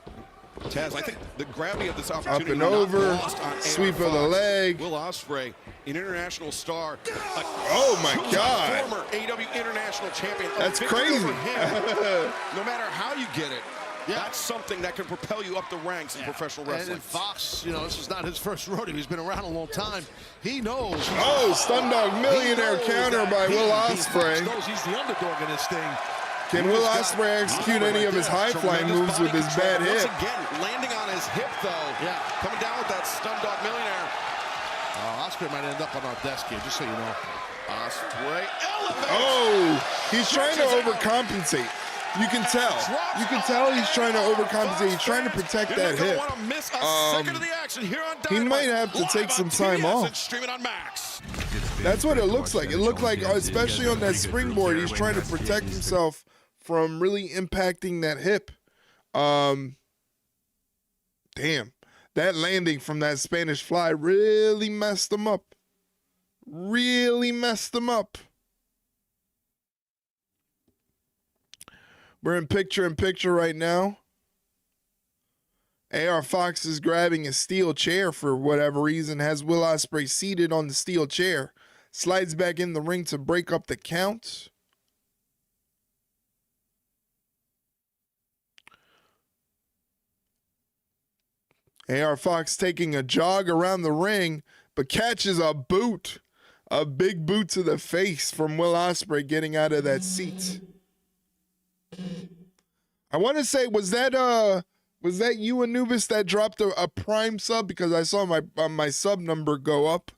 Taz, I think the gravity of this opportunity up and over, sweep of the leg. Will Ospreay, an international star. Oh my God! Former AEW International Champion. That's crazy. No matter how you get it, that's something that can propel you up the ranks in professional wrestling. And Fox, you know, this is not his first rodeo. He's been around a long time. He knows. Oh, Stundog Millionaire counter by Will Ospreay. He knows he's the underdog in this thing. Can Will Ospreay execute any of his high-flying moves with his bad hip? Once again, landing on his hip, though. Yeah. Coming down with that Stundog Millionaire. Ospreay might end up on our desk here, just so you know. Ospreay elevates. Oh, he's trying to overcompensate. You can tell. You can tell he's trying to overcompensate. He's trying to protect that hip. He might have to take some time off. That's what it looks like. It looked like, especially on that springboard, he's trying to protect himself from really impacting that hip. Damn. That landing from that Spanish fly really messed him up. Really messed him up. We're in picture right now. AR Fox is grabbing a steel chair for whatever reason, has Will Ospreay seated on the steel chair. Slides back in the ring to break up the count. AR Fox taking a jog around the ring, but catches a boot. A big boot to the face from Will Ospreay getting out of that seat. I want to say, was that you, Anubis, that dropped a Prime sub? Because I saw my sub number go up,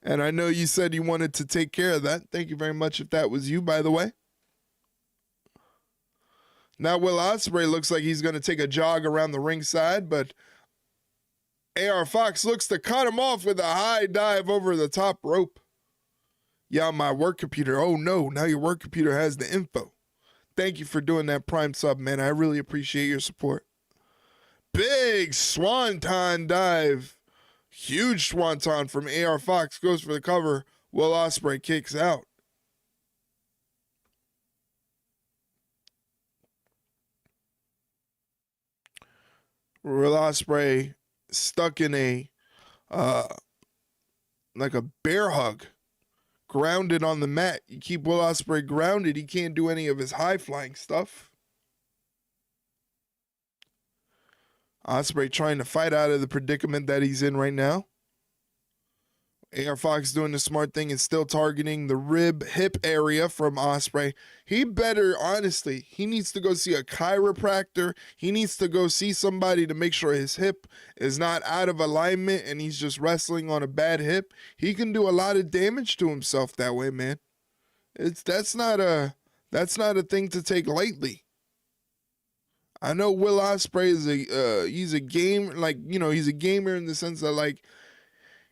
and I know you said you wanted to take care of that. Thank you very much if that was you, by the way. Now Will Ospreay looks like he's going to take a jog around the ringside, but AR Fox looks to cut him off with a high dive over the top rope. Yeah, my work computer. Oh no, now your work computer has the info. Thank you for doing that Prime sub, man. I really appreciate your support. Big swanton dive. Huge swanton from AR Fox. Goes for the cover. Will Ospreay kicks out. Will Ospreay stuck in a like a bear hug. Grounded on the mat. You keep Will Ospreay grounded, he can't do any of his high-flying stuff. Ospreay trying to fight out of the predicament that he's in right now. AR Fox doing the smart thing and still targeting the rib, hip area from Ospreay. He better, honestly, he needs to go see a chiropractor. He needs to go see somebody to make sure his hip is not out of alignment and he's just wrestling on a bad hip. He can do a lot of damage to himself that way, man. That's not a thing to take lightly. I know Will Ospreay is he's a gamer, like, you know, he's a gamer in the sense that, like,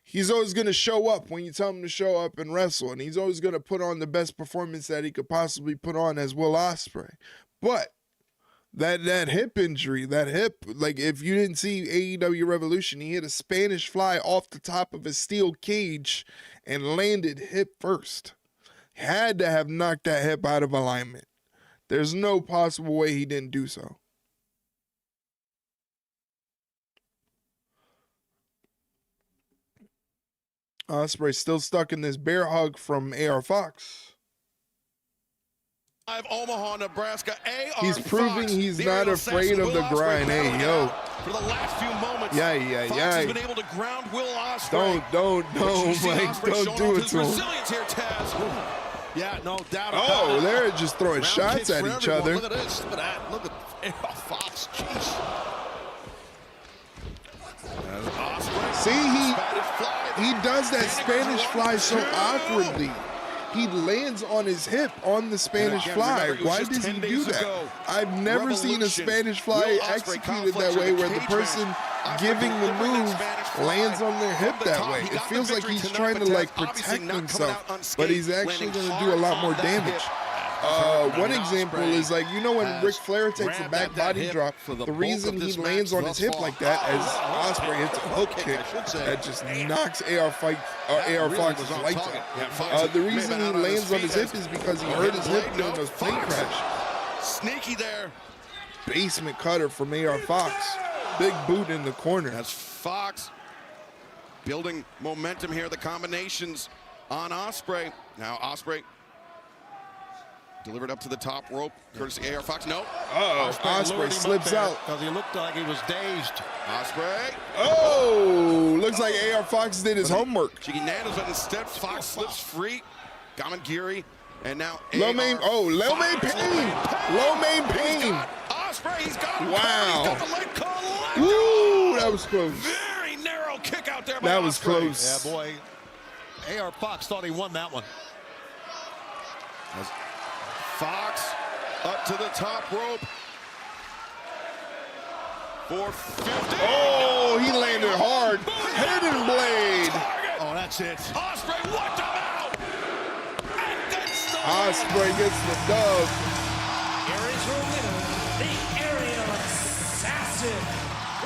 he's always going to show up when you tell him to show up and wrestle, and he's always going to put on the best performance that he could possibly put on as Will Ospreay. But that hip injury, that hip, like, if you didn't see AEW Revolution, he hit a Spanish fly off the top of a steel cage and landed hip first. Had to have knocked that hip out of alignment. There's no possible way he didn't do so. Ospreay still stuck in this bear hug from AR Fox. Omaha, Nebraska. He's proving he's not afraid of the grind. Hey, yo. For the last few moments, yeah. Fox has been able to ground Will Ospreay. Don't do it to him. Here, Taz. Yeah, no doubt. Oh, they're just throwing shots at each other. Look at this. Look at that. Look at Fox. Jeez. See, he does that Spanish fly so awkwardly. He lands on his hip on the Spanish fly. Why does he do that? I've never seen a Spanish fly executed that way, where the person giving the move lands on their hip that way. It feels like he's trying to, like, protect himself, but he's actually going to do a lot more damage. One example is, like, you know, when Ric Flair takes a back body drop, the reason he lands on his hip like that, as Ospreay hits a hook kick that just knocks AR Fox's lights out. The reason he lands on his hip is because he hurt his hip during those plane crash. Sneaky there. Basement cutter from AR Fox. Big boot in the corner. That's Fox building momentum here. The combinations on Ospreay. Now Ospreay delivered up to the top rope, courtesy AR Fox. No. Ospreay slips out. Because he looked like he was dazed. Ospreay. Oh, looks like AR Fox did his homework. Cheeky nails, but instead Fox slips free. Gamangiri, and now Lo Mein Pain. Ospreay, he's got him. Wow. He's got the leg caught. Woo, that was close. Very narrow kick out there by That was Ospreay. close. Yeah, boy. AR Fox thought he won that one. Fox up to the top rope. 450. Oh, he landed hard. Hidden blade. Oh, that's it. Ospreay wiped him out. And that's the Ospreay gets the dub. Here is your winner, the aerial assassin,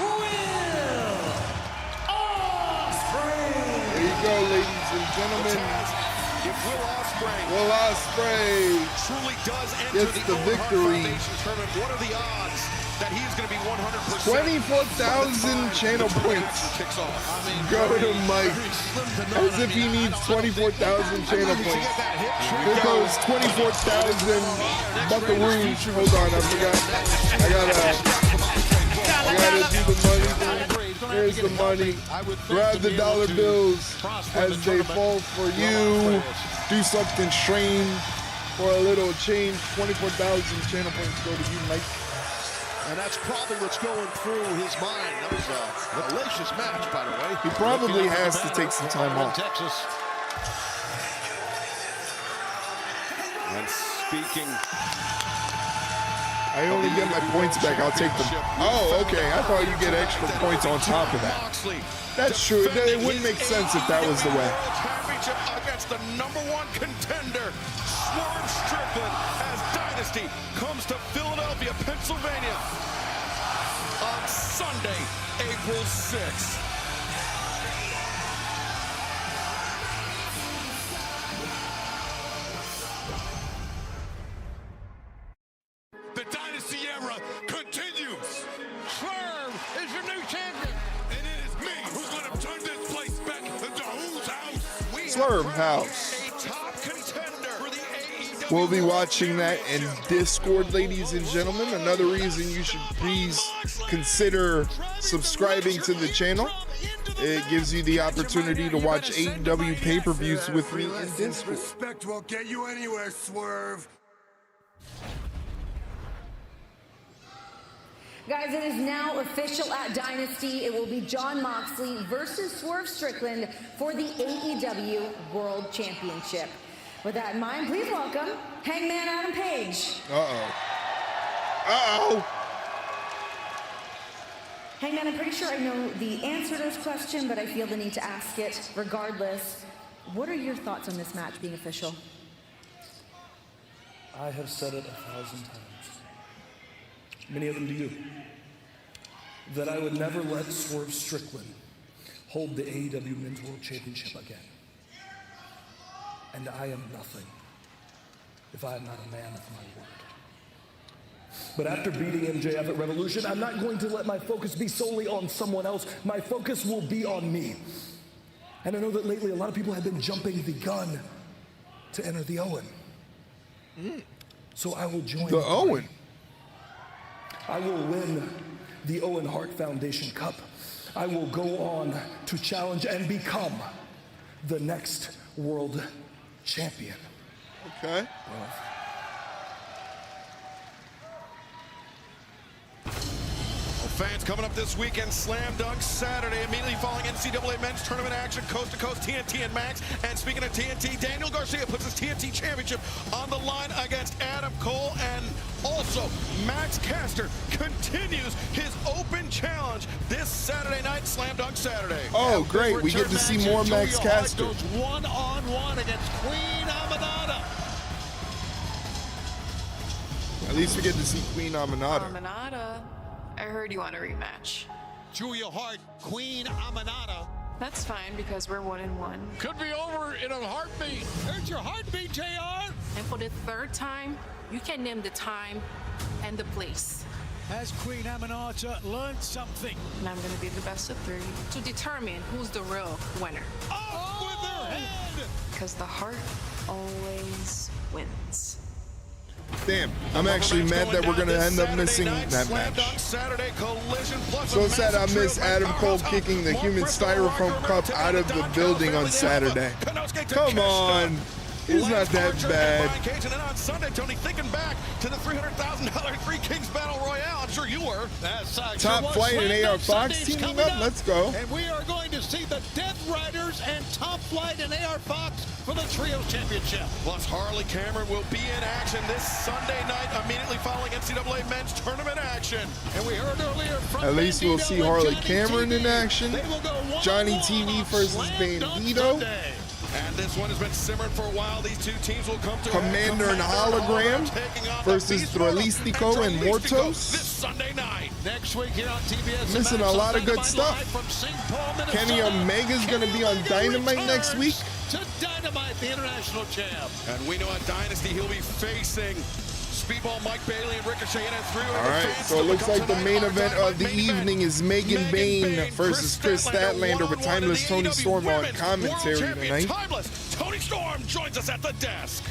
Will Ospreay. There you go, ladies and gentlemen. If Will Ospreay truly does enter gets the the victory. Tournament, what are the odds that he's going to be 100%? 24,000 channel points. Go to Mike. As if he needs 24,000 channel points. Here goes 24,000 buckaroos. Hold on, I forgot. I gotta do the money thing. Here's the money. Grab the dollar bills as they fall for you. Do something strange for a little change. 24,000 channel points go to you, Mike. And that's probably what's going through his mind. That was a hellacious match, by the way. He probably has to take some time off. Texas. And speaking, I only get my points back. I'll take them. Oh, okay. I thought you get extra points on top of that. That's true. It wouldn't make sense if that was the way. Championship against the #1 contender, Swerve Strickland, as Dynasty comes to Philadelphia, Pennsylvania on Sunday, April 6th. The Dynasty era continues. Swerve is your new champion. And it is me who's going to turn this place back into whose house? Swerve House. We'll be watching that in Discord, ladies and gentlemen. Another reason you should please consider subscribing to the channel. It gives you the opportunity to watch AEW pay-per-views with me in Discord. Respect won't get you anywhere, Swerve. Guys, it is now official at Dynasty. It will be Jon Moxley versus Swerve Strickland for the AEW World Championship. With that in mind, please welcome Hangman Adam Page. Hangman, I'm pretty sure I know the answer to this question, but I feel the need to ask it regardless. What are your thoughts on this match being official? I have said it 1,000 times. Many of them to you, that I would never let Swerve Strickland hold the AEW Men's World Championship again. And I am nothing if I am not a man of my word. But after beating MJF at Revolution, I'm not going to let my focus be solely on someone else. My focus will be on me. And I know that lately a lot of people have been jumping the gun to enter the Owen. So I will join the Owen. I will win the Owen Hart Foundation Cup. I will go on to challenge and become the next world champion. Okay. Fans coming up this weekend, Slam Dunk Saturday, immediately following NCAA men's tournament action, coast to coast, TNT and Max. And speaking of TNT, Daniel Garcia puts his TNT championship on the line against Adam Cole. And also, Max Caster continues his open challenge this Saturday night, Slam Dunk Saturday. Oh, great. We get to see more Max Caster. Goes one-on-one against Queen Aminata. At least we get to see Queen Aminata. Aminata. I heard you want a rematch. Julia Hart, Queen Aminata. That's fine because we're 1-1. Could be over in a heartbeat. There's your heartbeat, JR. And for the third time, you can name the time and the place. Has Queen Aminata learned something? And I'm going to be the best of 3 to determine who's the real winner. Up with her head. Because the heart always wins. Damn, I'm actually mad that we're going to end up missing that match. So sad I miss Adam Cole kicking the human styrofoam cup out of the building on Saturday. Come on. He's not that bad. And then on Sunday, Tony, thinking back to the $300,000 Three Kings Battle Royale. I'm sure you were. Top Flight and AR Fox teaming up. Let's go. And we are going to see the Death Riders and Top Flight and AR Fox for the Trios Championship. Plus, Harley Cameron will be in action this Sunday night, immediately following NCAA men's tournament action. And we heard earlier from at least we'll see Harley Cameron in action. Johnny TV versus Bandito. And this one has been simmering for a while. These two teams will come to Commander and Hologram versus Duelistico and Mortos. This Sunday night. Next week here on TBS. Missing a lot of good stuff. Kenny Omega's going to be on Dynamite next week. To Dynamite, the international champ. And we know at Dynasty he'll be facing Speedball Mike Bailey and Ricochet in at 3. All right, so it looks like the main event of the evening is Megan Bayne versus Kris Statlander with Timeless Tony Storm on commentary tonight. Timeless Tony Storm joins us at the desk.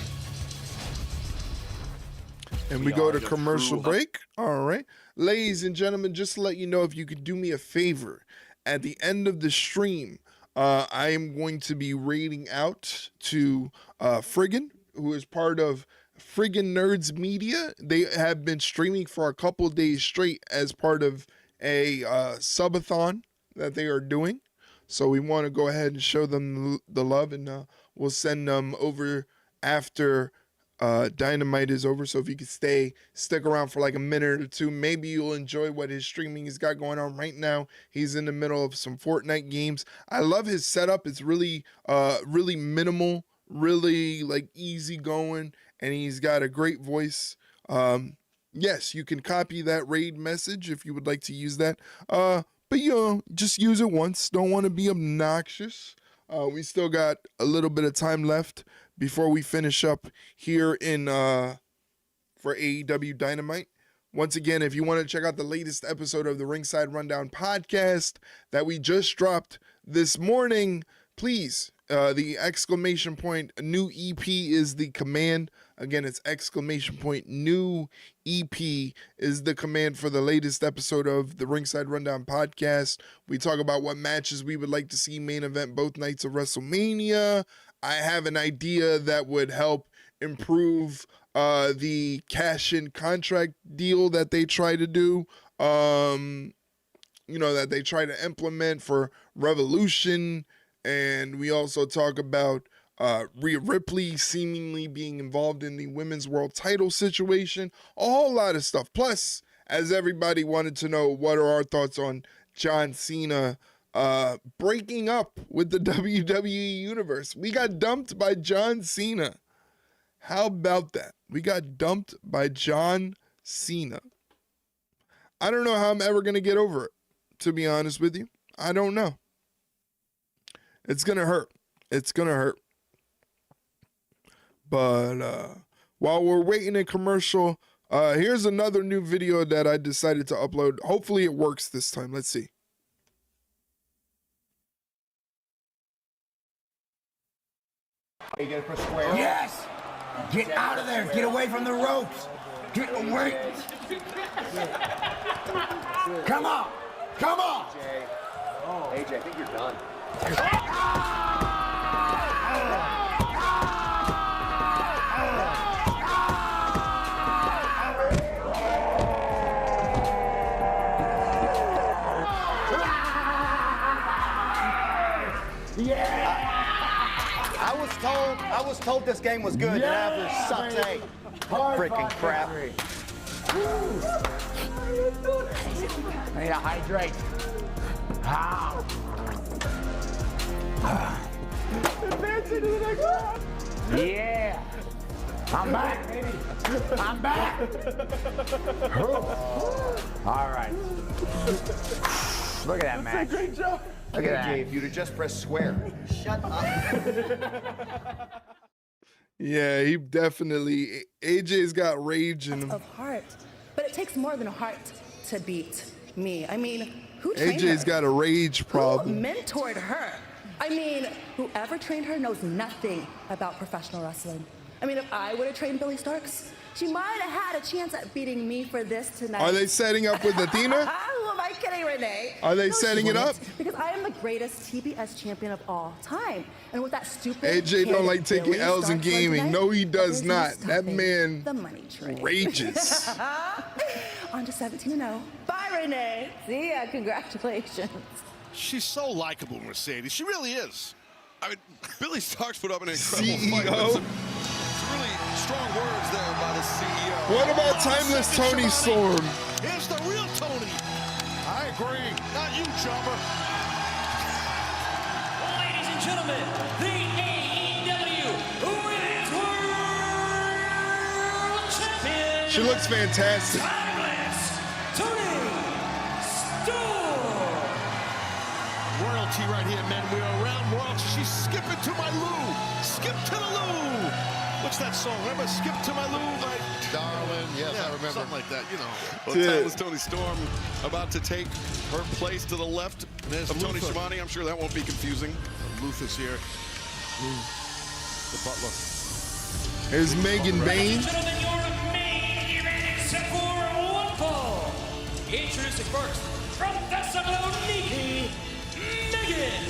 And we go to commercial break. All right. Ladies and gentlemen, just to let you know, if you could do me a favor at the end of the stream, I am going to be raiding out to Friggin, who is part of Friggin Nerds Media. They have been streaming for a couple days straight as part of a subathon that they are doing. So we want to go ahead and show them the love, and we'll send them over after Dynamite is over. So if you could stick around for like a minute or two, maybe you'll enjoy what his streaming has got going on right now. He's in the middle of some Fortnite games. I love his setup. It's really minimal, really like easy going, and he's got a great voice. Yes, you can copy that raid message if you would like to use that. But, you know, just use it once. Don't want to be obnoxious. We still got a little bit of time left before we finish up here in for AEW Dynamite. Once again, if you want to check out the latest episode of the Ringside Rundown podcast that we just dropped this morning, please, the exclamation point new EP is the command. Again, it's exclamation point new EP is the command for the latest episode of the Ringside Rundown podcast. We talk about what matches we would like to see main event both nights of WrestleMania. I have an idea that would help improve the cash-in contract deal that they try to do, that they try to implement for Revolution. And we also talk about Rhea Ripley seemingly being involved in the women's world title situation, a whole lot of stuff. Plus, as everybody wanted to know, what are our thoughts on John Cena breaking up with the WWE Universe? We got dumped by John Cena. How about that? We got dumped by John Cena. I don't know how I'm ever going to get over it, to be honest with you. I don't know. It's going to hurt. It's going to hurt. But while we're waiting in commercial, here's another new video that I decided to upload. Hopefully it works this time. Let's see. You gotta press square. Yes! Get out of there! Get away from the ropes! Get away! Come on! Come on! AJ, I think you're done. I was told this game was good, and after sucks egg. Freaking crap. I need to hydrate. Advancing to the next round. Yeah. I'm back, baby. I'm back. All right. Look at that match. Great job. Look at that. AJ, if you'd have just pressed square. Shut up. Yeah, he definitely, AJ's got rage in him. Of heart, but it takes more than a heart to beat me. I mean, who trained her? AJ's got a rage problem. Who mentored her? I mean, whoever trained her knows nothing about professional wrestling. I mean, if I would have trained Billie Starkz, she might have had a chance at beating me for this tonight. Are they setting up with Athena? Who am I kidding, Renee? Are they setting it up? Because I am the greatest TBS champion of all time. And with that stupid AJ don't like taking Billie L's in Starkz gaming. tonight, No, he does not. stopping That man the money train. rages. On to 17-0. Bye, Renee. See ya. Congratulations. She's so likable, Mercedes. She really is. I mean, Billie Starkz put up an incredible fight. CEO. Some really strong words there by the CEO. What about timeless Tony Storm? Here's the real Tony. I agree. Not you, Jumper. Ladies and gentlemen, the AEW Women's World Champion. She looks fantastic. Timeless Tony Storm. Royalty right here, men. We are around royalty. She's skipping to my loo. Skip to the loo. What's that song? Remember, skip to my loo, like Darling, yes, yeah, I remember. something like that, you know. Well, timeless Tony Storm about to take her place to the left There's of Tony Luther. Schiavone. I'm sure that won't be confusing. Luther's here. The butler. Here's Megan Bayne. Ladies and gentlemen, your main event except for one fall. Introducing first from Thessaloniki, Megan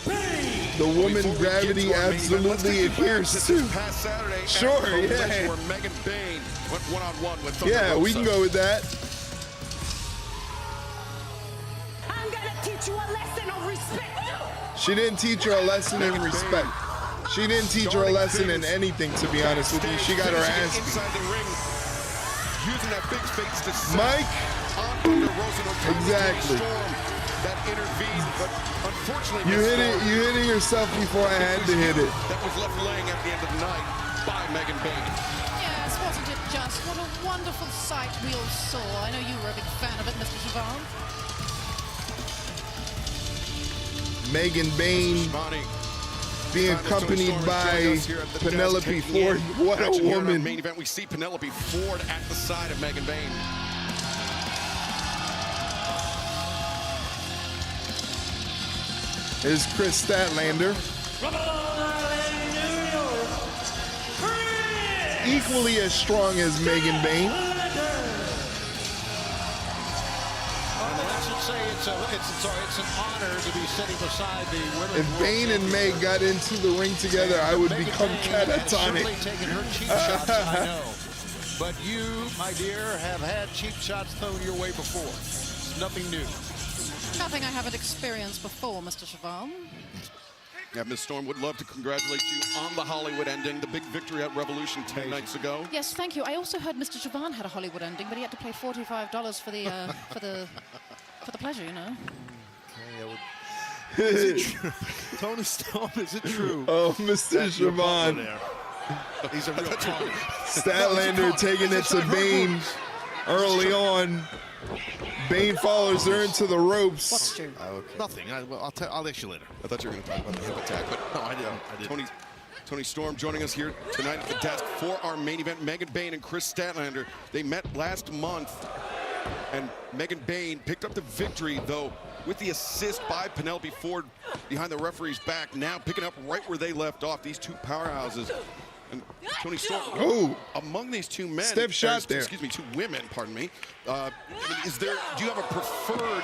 Bayne. The woman gravity absolutely adheres to. Past Saturday, sure, yeah. Where Megan Bayne went one-on-one with Thunder Yeah, Rosa. we can go with that. I'm gonna teach you a lesson of respect. She didn't teach her a lesson in respect. She didn't teach her a lesson in anything, to be honest with you. She got her ass beat. Inside the ring, using that big space to set Mike. on Thunder Rosa. Exactly. That intervened, but unfortunately, You hit it yourself before I had to hit it. That was left laying at the end of the night by Megan Bayne. Yes, wasn't it just? What a wonderful sight we all saw. I know you were a big fan of it, Mr. Siobhan. Megan Bayne being accompanied by Penelope Ford. What a woman. Main event, we see Penelope Ford at the side of Megan Bayne. Is Kris Statlander. Equally as strong as Megan Bayne. It's an honor to be sitting beside the women. If Bayne and Meg got into the ring together, I would become catatonic. Taking her cheap shots, I know. But you, my dear, have had cheap shots thrown your way before. It's nothing new. Nothing I haven't experienced before, Mr. Siobhan. Yeah, Ms. Storm would love to congratulate you on the Hollywood ending, the big victory at Revolution 10 nights ago. Yes, thank you. I also heard Mr. Siobhan had a Hollywood ending, but he had to pay $45 for the for the pleasure, you know. Okay, is it true? Tony Storm, is it true? Oh, Mr. Siobhan. He's a real punk. Statlander taking it to Bayne early on. Bayne follows her into the ropes. What's true? Okay. Nothing. I'll let you later. I thought you were going to talk about the hip attack, but no, I didn't. Tony Storm joining us here tonight at the desk for our main event. Megan Bayne and Kris Statlander. They met last month, and Megan Bayne picked up the victory, though, with the assist by Penelope Ford behind the referee's back. Now picking up right where they left off, these two powerhouses. And Tony Storm, among these two men, Step shot there. Excuse me, two women, pardon me. Do you have a preferred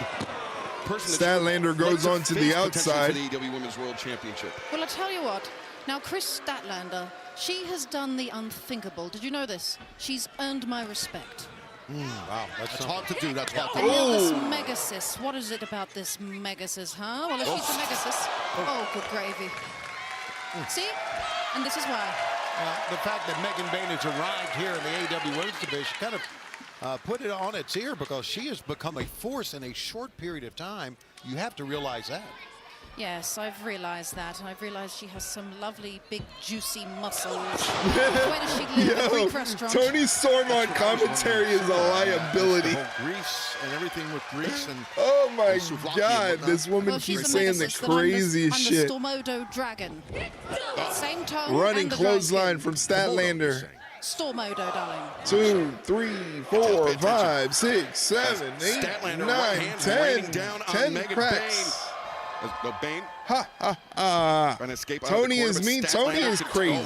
person? Statlander goes on to the outside. For the AEW Women's World Championship. Well, I'll tell you what. Now, Kris Statlander, she has done the unthinkable. Did you know this? She's earned my respect. Wow, that's hard to do. That's hard to And do. now this Megasis. What is it about this Megasis, huh? Well, if she's a Megasis, good gravy. See? And this is why. The fact that Megan Bayne has arrived here in the AEW Women's Division kind of put it on its ear, because she has become a force in a short period of time. You have to realize that. Yes, I've realized that. I've realized she has some lovely, big, juicy muscles. Where does she live? At the Greek restaurant? Tony Storm on commentary is a liability. Grease and everything with grease and. Oh my God, this woman keeps saying the craziest shit. I'm the Stormodo Dragon. Same tone. Running and the clothesline from Statlander. Stormodo, darling. 2, 3, 4, 5, 6, 7, 8, 9, 10. 10 cracks. No, Bayne. Ha ha ha. Trying to escape. Tony is mean. Tony is crazy.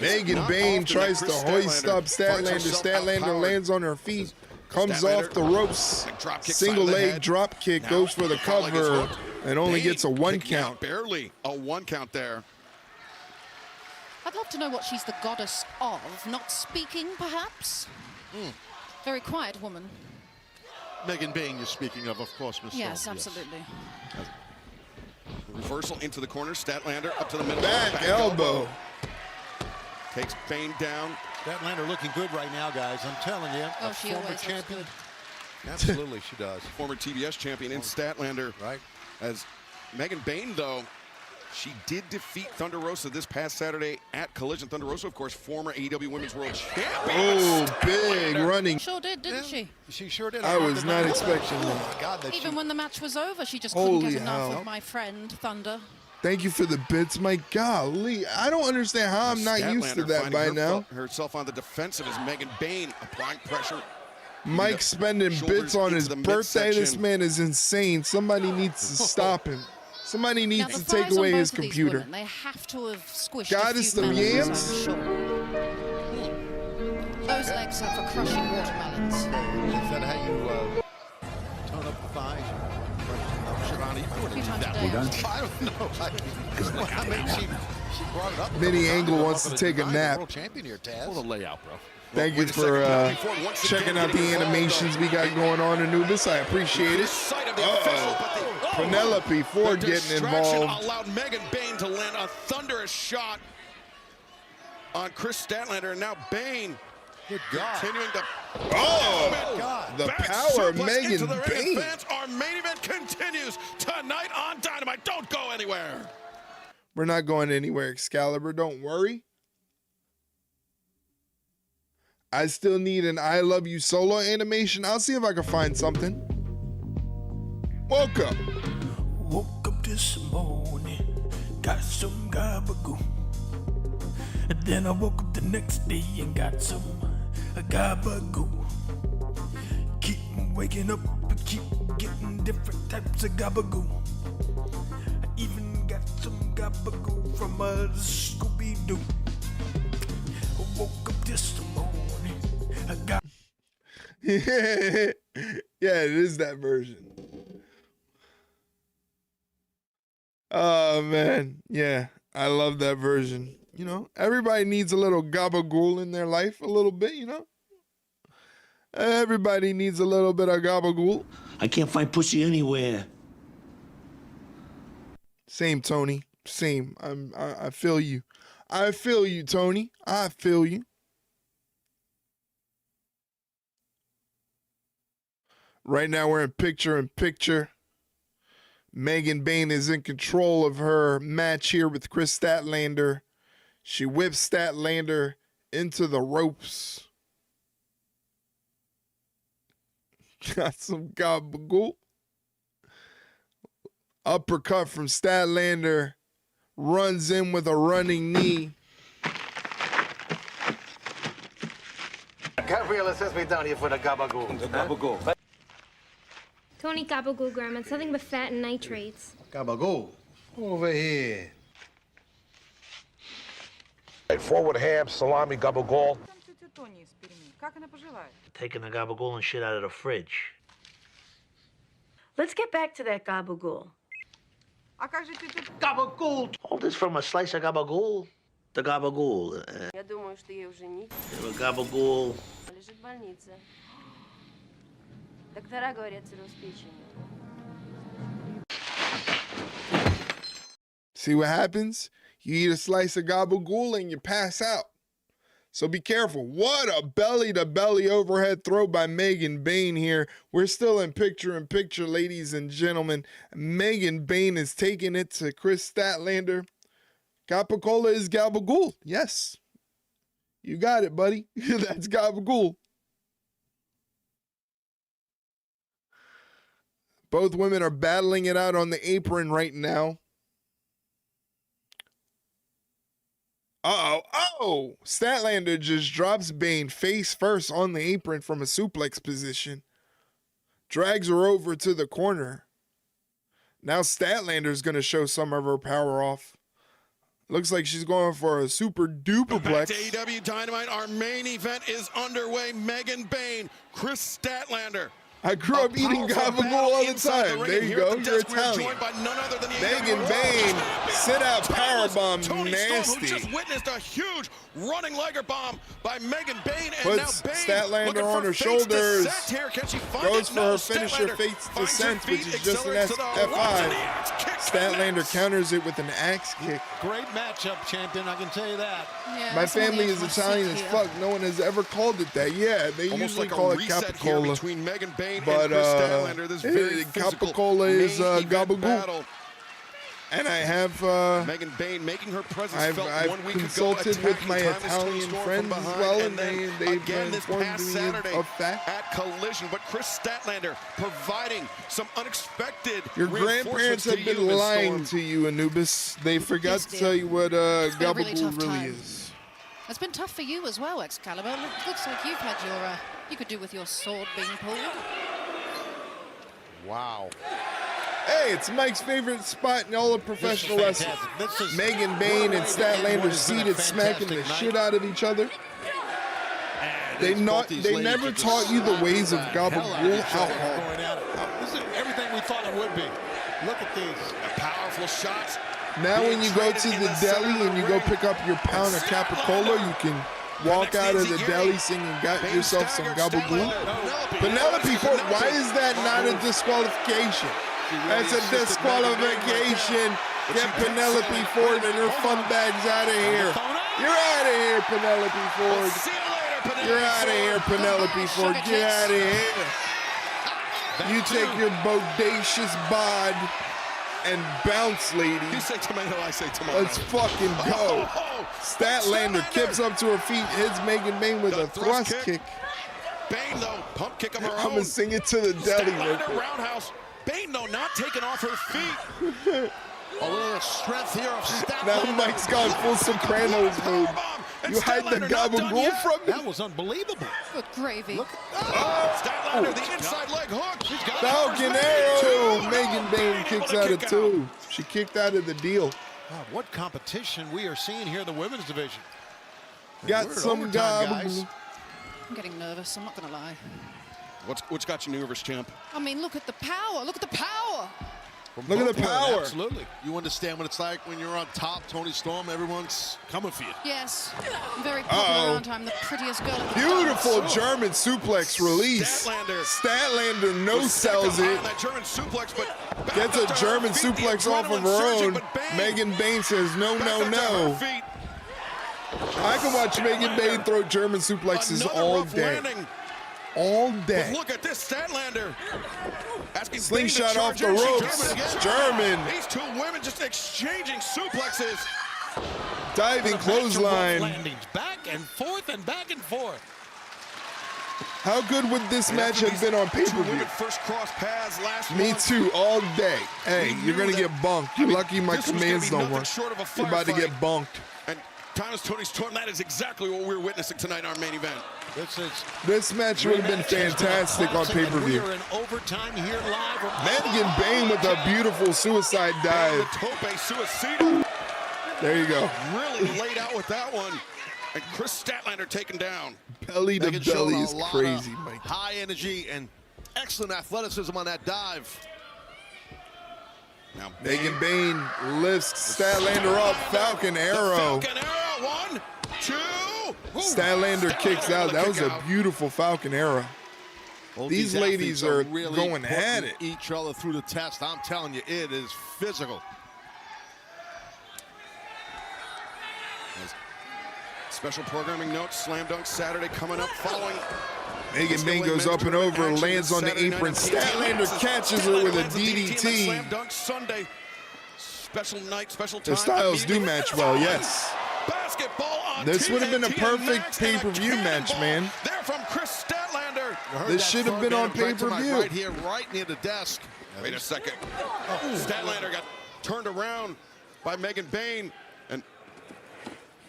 Megan Bayne tries to hoist up Statlander. Statlander lands on her feet, comes off the ropes. Single leg drop kick, goes for the cover, and only gets a 1 count. Barely a 1 count there. I'd love to know what she's the goddess of. Not speaking, perhaps? Very quiet woman. Megan Bayne, you're speaking of course, Ms. Yes, Storm. absolutely. Reversal into the corner. Statlander up to the middle. Back elbow. Takes Bayne down. Statlander looking good right now, guys. I'm telling you. Oh, she former always champion. looks good. Absolutely, she does. Former TBS champion in Statlander. Right. As Megan Bayne, though, she did defeat Thunder Rosa this past Saturday at Collision. Thunder Rosa, of course, former AEW Women's World Champion. Oh, big running. Sure did, didn't she? She sure did. I was not expecting that. Oh my God, that Even when the match was over, she just Holy couldn't get enough hell. of my friend, Thunder. Thank you for the bits, Mike. Golly, I don't understand how I'm not used to that by now. Herself on the defensive as Megan Bayne applying pressure. Mike spending bits on his birthday. This man is insane. Somebody needs to stop him. Somebody needs to take away his computer. They have to have squished Goddess a few the melons, yams? I'm sure. Those legs are for crushing watermelons. Is that how you tone up the thigh. Shirani, I wouldn't need that We one. I don't know. I mean, she brought it up. Mini Angle wants to take a nap. World champion here, Taz. Pull the layout, bro. Thank you for checking out the animations we got going on, Anubis. I appreciate it. Penelope Ford getting involved. Allowed Megan Bayne to land a thunderous shot on Kris Statlander, and now Bayne continuing to the power of Megan Bayne. Our main event continues tonight on Dynamite. Don't go anywhere. We're not going anywhere, Excalibur. Don't worry. I still need an I Love You solo animation. I'll see if I can find something. Welcome. Woke up this morning, got some gabagoo. And then I woke up the next day and got some gabagoo. Keep waking up and keep getting different types of gabagoo. I even got some gabagoo from a Scooby-Doo. I woke up this morning. Yeah, it is that version. Oh, man. Yeah, I love that version. You know, everybody needs a little gabagool in their life, a little bit, you know? Everybody needs a little bit of gabagool. I can't find pussy anywhere. Same, Tony. Same. I feel you. I feel you, Tony. I feel you. Right now we're in picture-in-picture. Megan Bayne is in control of her match here with Kris Statlander. She whips Statlander into the ropes. Got some gabagool. Uppercut from Statlander. Runs in with a running knee. Gabriela says we're down here for the gabagool. The gabagool. Tony Gabagool, Grandma. It's nothing but fat and nitrates. Gabagool. Over here. Forward ham, salami, gabagool. Taking the gabagool and shit out of the fridge. Let's get back to that gabagool. Gabagool! All this from a slice of gabagool? The gabagool. Я думаю, что ей уже не... Gabagool. Лежит в больнице. Доктора говорят, цирроз печени. See what happens? You eat a slice of gabagool and you pass out. So be careful. What a belly-to-belly overhead throw by Megan Bayne here. We're still in picture-in-picture, ladies and gentlemen. Megan Bayne is taking it to Kris Statlander. Capicola is gabagool. Yes. You got it, buddy. That's gabagool. Both women are battling it out on the apron right now. Oh, Statlander just drops Bayne face first on the apron from a suplex position. Drags her over to the corner. Now Statlander's going to show some of her power off. Looks like she's going for a super dupleplex. Back to Aew Dynamite, our main event is underway. Megan Bayne, Kris Statlander. I grew up eating gabagool all the time. There you go. You're Italian. Megan Bayne, sit out powerbomb, nasty. Who just witnessed a huge running legger bomb by Megan Bayne, and puts now Bayne Statlander on her shoulders. Goes for her finisher, face descent, which is just an F5. Statlander counters it with an axe kick. Great matchup, champion. I can tell you that. Yeah, my family is Italian as fuck. No one has ever called it that. Yeah, they almost usually like call a it reset capicola. here between Megan Bayne but and Kris Statlander. This very capicola is gabagool. Battle. And I have Megan Bayne making her presence felt I've 1 week consulted ago, with my Italian friends as well, and they've informed me Saturday of that. At Collision, but Kris Statlander providing some unexpected. Your grandparents have been lying to you, Anubis. They forgot to tell you what gabagool really is. It's been tough for you as well, Excalibur. It looks like you've had your, you could do with your sword being pulled. Wow. Hey, it's Mike's favorite spot in all of professional wrestling. Megan Bayne and Statlander seated, smacking the shit out of each other. They never taught you the ways of gabagool. This is everything we thought it would be. Look at these powerful shots. Now when you go to the deli and you go pick up your pound of capicola, you can walk out of the deli singing "Got yourself some gabagool." Penelope Ford, why is that not a disqualification? That's a disqualification. Get Penelope Ford and her fun bags out of here. You're out of here, Penelope Ford. You're out of here, Penelope Ford. Get out of here. You take your bodacious bod and bounce, lady. You say tomato, I say tomato. Let's fucking go. Statlander kicks up to her feet, hits Megan Bayne with a thrust kick. Bayne, though, pump kick of her own. I'm gonna sing it to the deli. Statlander roundhouse. Bayne, though, not taking off her feet. A little strength here of Now Mike's gone full Sopranos mode. You hide the gabagool from me? That was unbelievable. Good gravy. Statlander, the inside leg hook. Falcon Arrow. Megan Bayne kicks out of 2. She kicked out of the deal. God, what competition we are seeing here in the women's division. Got some gabagool. I'm getting nervous, I'm not going to lie. What's got you nervous, champ? I mean, look at the power. Look at the power. Look at the power. Absolutely. You understand what it's like when you're on top, Toni Storm, everyone's coming for you. Yes. I'm very popular around. I'm the prettiest girl in the Beautiful German suplex release. Statlander no-sells it. Gets a German suplex off of her own. Megan Bayne says, no, no, no. I can watch Megan Bayne throw German suplexes all day. All day. Look at this, Statlander. Slingshot off the ropes. It's German. These two women just exchanging suplexes. Diving clothesline. Landings back and forth and back and forth. How good would this match have been on pay-per-view? First cross paths last Me month. too, all day. Hey, you're going to get bunked. You're lucky my commands don't work. You're about to get bunked. And Thomas Toni Storm, that is exactly what we're witnessing tonight in our main event. This match would have been fantastic on pay-per-view. We're in overtime here live. Megan Bayne with a beautiful suicide dive. There you go. Really laid out with that one. And Kris Statlander taken down. Belly to belly is crazy, Mike. High energy and excellent athleticism on that dive. Now Megan Bayne lifts Statlander up. Falcon Arrow. Falcon Arrow, 1, 2. Statlander kicks out. That was a beautiful Falcon Arrow. These ladies are really going at it. Each other through the test. I'm telling you, it is physical. Special programming notes, Slam Dunk Saturday coming up following. Megan Bayne goes up and over, lands on the apron. Statlander catches her with a DDT. Slam Dunk Sunday. Special night, special time. Their styles do match well, yes. Basketball on this would have been a perfect pay-per-view match, man. There from Kris Statlander. This should have been on pay-per-view. Right here, right near the desk. Wait a second. Statlander got turned around by Megan Bayne. And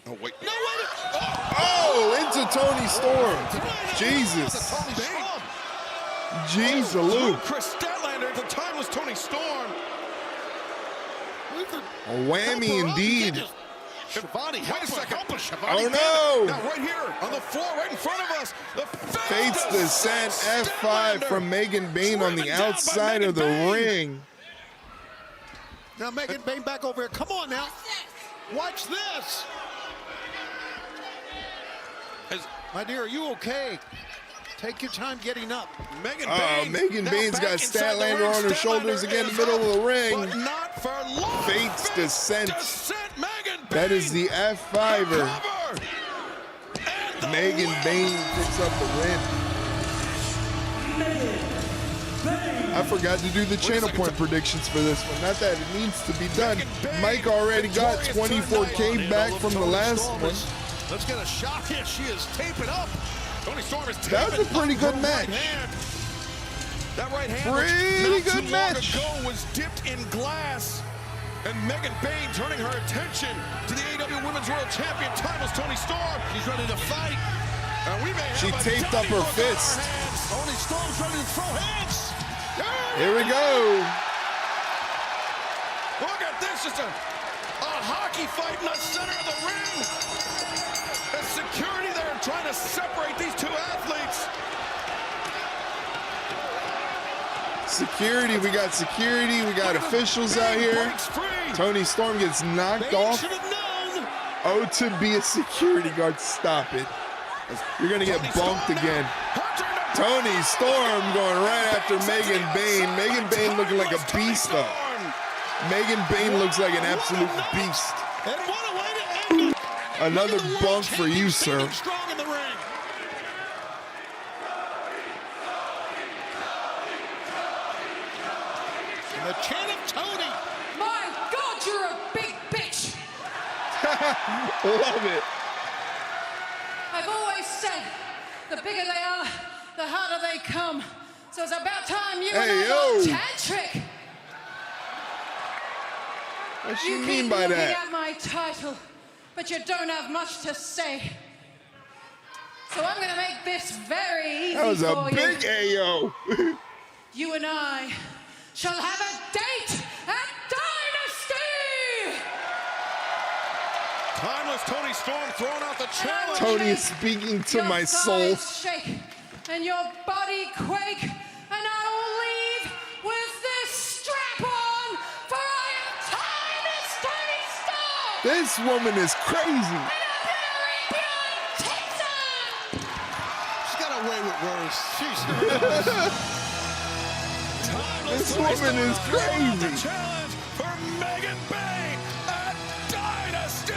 oh, wait. No, wait. Oh, into Toni Storm. Jesus. Jeez, Lou. Kris Statlander, the timeless Toni Storm. A whammy indeed. Shivani, wait a second. Oh no! Now right here on the floor, right in front of us, the Fates descent F5 from Megan Bayne on the outside of the ring. Now Megan Bayne back over here. Come on now. Watch this. My dear, are you okay? Take your time getting up. Megan Bayne's got Statlander on her shoulders again in the middle of the ring. But not for long. Fates descent. That is the F5er. Megan Bayne picks up the win. I forgot to do the channel point predictions for this one. Not that it needs to be done. Mike already got 24K back from the last one. Let's get a shot here. She is taping up. Toni Storm is that was a pretty good match. That right hand, pretty good match. Ago was dipped in glass, and Megan Bayne turning her attention to the AEW Women's World Champion, timeless Toni Storm. She's ready to fight. And we may she taped up her fist. Toni Storm's ready to throw hands. Here we go. Look at this, just a hockey fight in the center of the ring. The security there trying to separate these two athletes. Security, we got security, we got officials out here. Toni Storm gets knocked off. Oh, to be a security guard, stop it. You're gonna get bumped again. Toni Storm going right after Megan Bayne. Megan Bayne looking like a beast though. Megan Bayne looks like an absolute beast. Another bump for you, sir. The chant of Toni. My God, you're a big bitch. Love it. I've always said, the bigger they are, the harder they come. So it's about time you and I got a tag trick. What do you mean by that? You keep looking at my title, but you don't have much to say. So I'm going to make this very easy for you. That was a big Ayo. You and I shall have a date at Dynasty! Timeless Toni Storm throwing out the challenge. Toni is speaking to my soul. Shake and your body quake, and I will leave with this strap on, for I am Timeless Toni Storm! This woman is crazy. She's got a way with words. This woman is crazy. Challenge for Megan Bayne at Dynasty.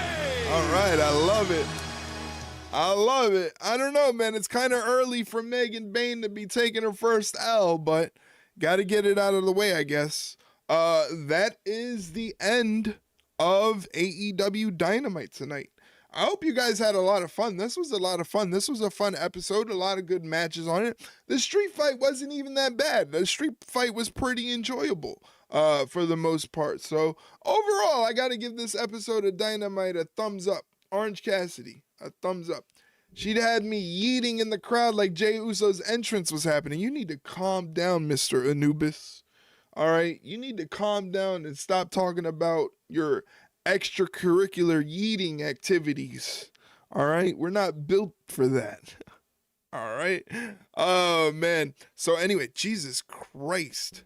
All right, I love it. I love it. I don't know, man. It's kind of early for Megan Bayne to be taking her first L, but got to get it out of the way, I guess. That is the end of AEW Dynamite tonight. I hope you guys had a lot of fun. This was a lot of fun. This was a fun episode. A lot of good matches on it. The street fight wasn't even that bad. The street fight was pretty enjoyable for the most part. So overall, I got to give this episode of Dynamite a thumbs up. Orange Cassidy, a thumbs up. She'd had me yeeting in the crowd like Jey Uso's entrance was happening. You need to calm down, Mr. Anubis. All right? You need to calm down and stop talking about your extracurricular yeeting activities. All right? We're not built for that. All right? Oh, man. So anyway, Jesus Christ.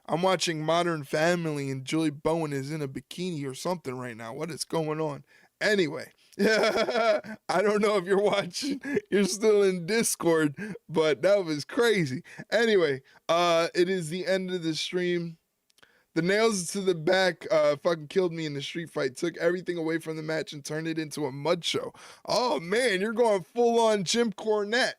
I'm watching Modern Family and Julie Bowen is in a bikini or something right now. What is going on? Anyway, I don't know if you're watching, you're still in Discord, but that was crazy. Anyway, it is the end of the stream. The nails to the back fucking killed me in the street fight. Took everything away from the match and turned it into a mud show. Oh man, you're going full on Jim Cornette.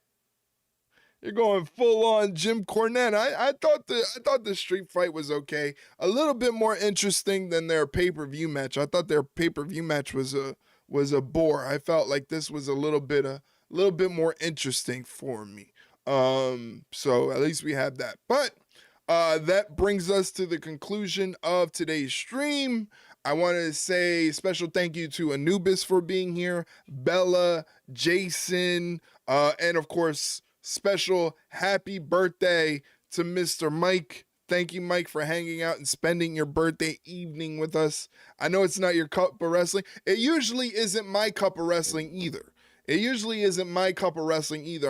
You're going full on Jim Cornette. I thought the street fight was okay. A little bit more interesting than their pay-per-view match. I thought their pay-per-view match was a bore. I felt like this was a little bit more interesting for me. So at least we have that. But that brings us to the conclusion of today's stream. I want to say special thank you to Anubis for being here, Bella, Jason, and of course, special happy birthday to Mr. Mike. Thank you, Mike, for hanging out and spending your birthday evening with us. I know it's not your cup of wrestling. It usually isn't my cup of wrestling either.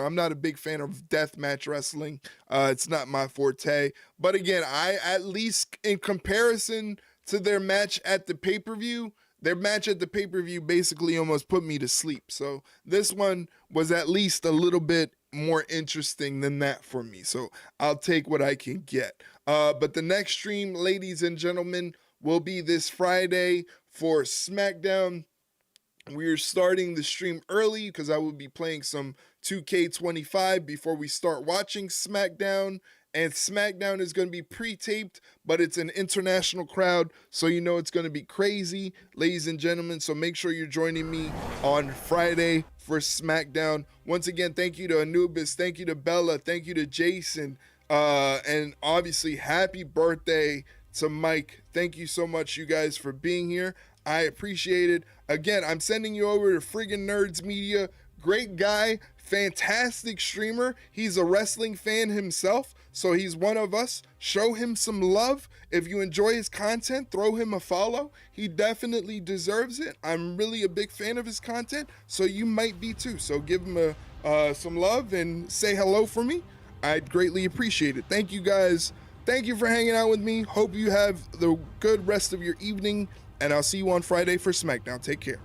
I'm not a big fan of deathmatch wrestling. It's not my forte. But again, I at least in comparison to their match at the pay-per-view, their match at the pay-per-view basically almost put me to sleep. So this one was at least a little bit more interesting than that for me. So I'll take what I can get. But the next stream, ladies and gentlemen, will be this Friday for SmackDown. We're starting the stream early because I will be playing some 2K25 before we start watching SmackDown. And SmackDown is going to be pre-taped, but it's an international crowd, so you know it's going to be crazy, ladies and gentlemen. So make sure you're joining me on Friday for SmackDown. Once again, thank you to Anubis, thank you to Bella, thank you to Jason, and obviously happy birthday to Mike. Thank you so much, you guys, for being here. I appreciate it. Again, I'm sending you over to Friggin' Nerds Media. Great guy, fantastic streamer. He's a wrestling fan himself, so he's one of us. Show him some love. If you enjoy his content, throw him a follow. He definitely deserves it. I'm really a big fan of his content, so you might be too. So give him some love and say hello for me. I'd greatly appreciate it. Thank you guys. Thank you for hanging out with me. Hope you have the good rest of your evening, and I'll see you on Friday for SmackDown. Take care.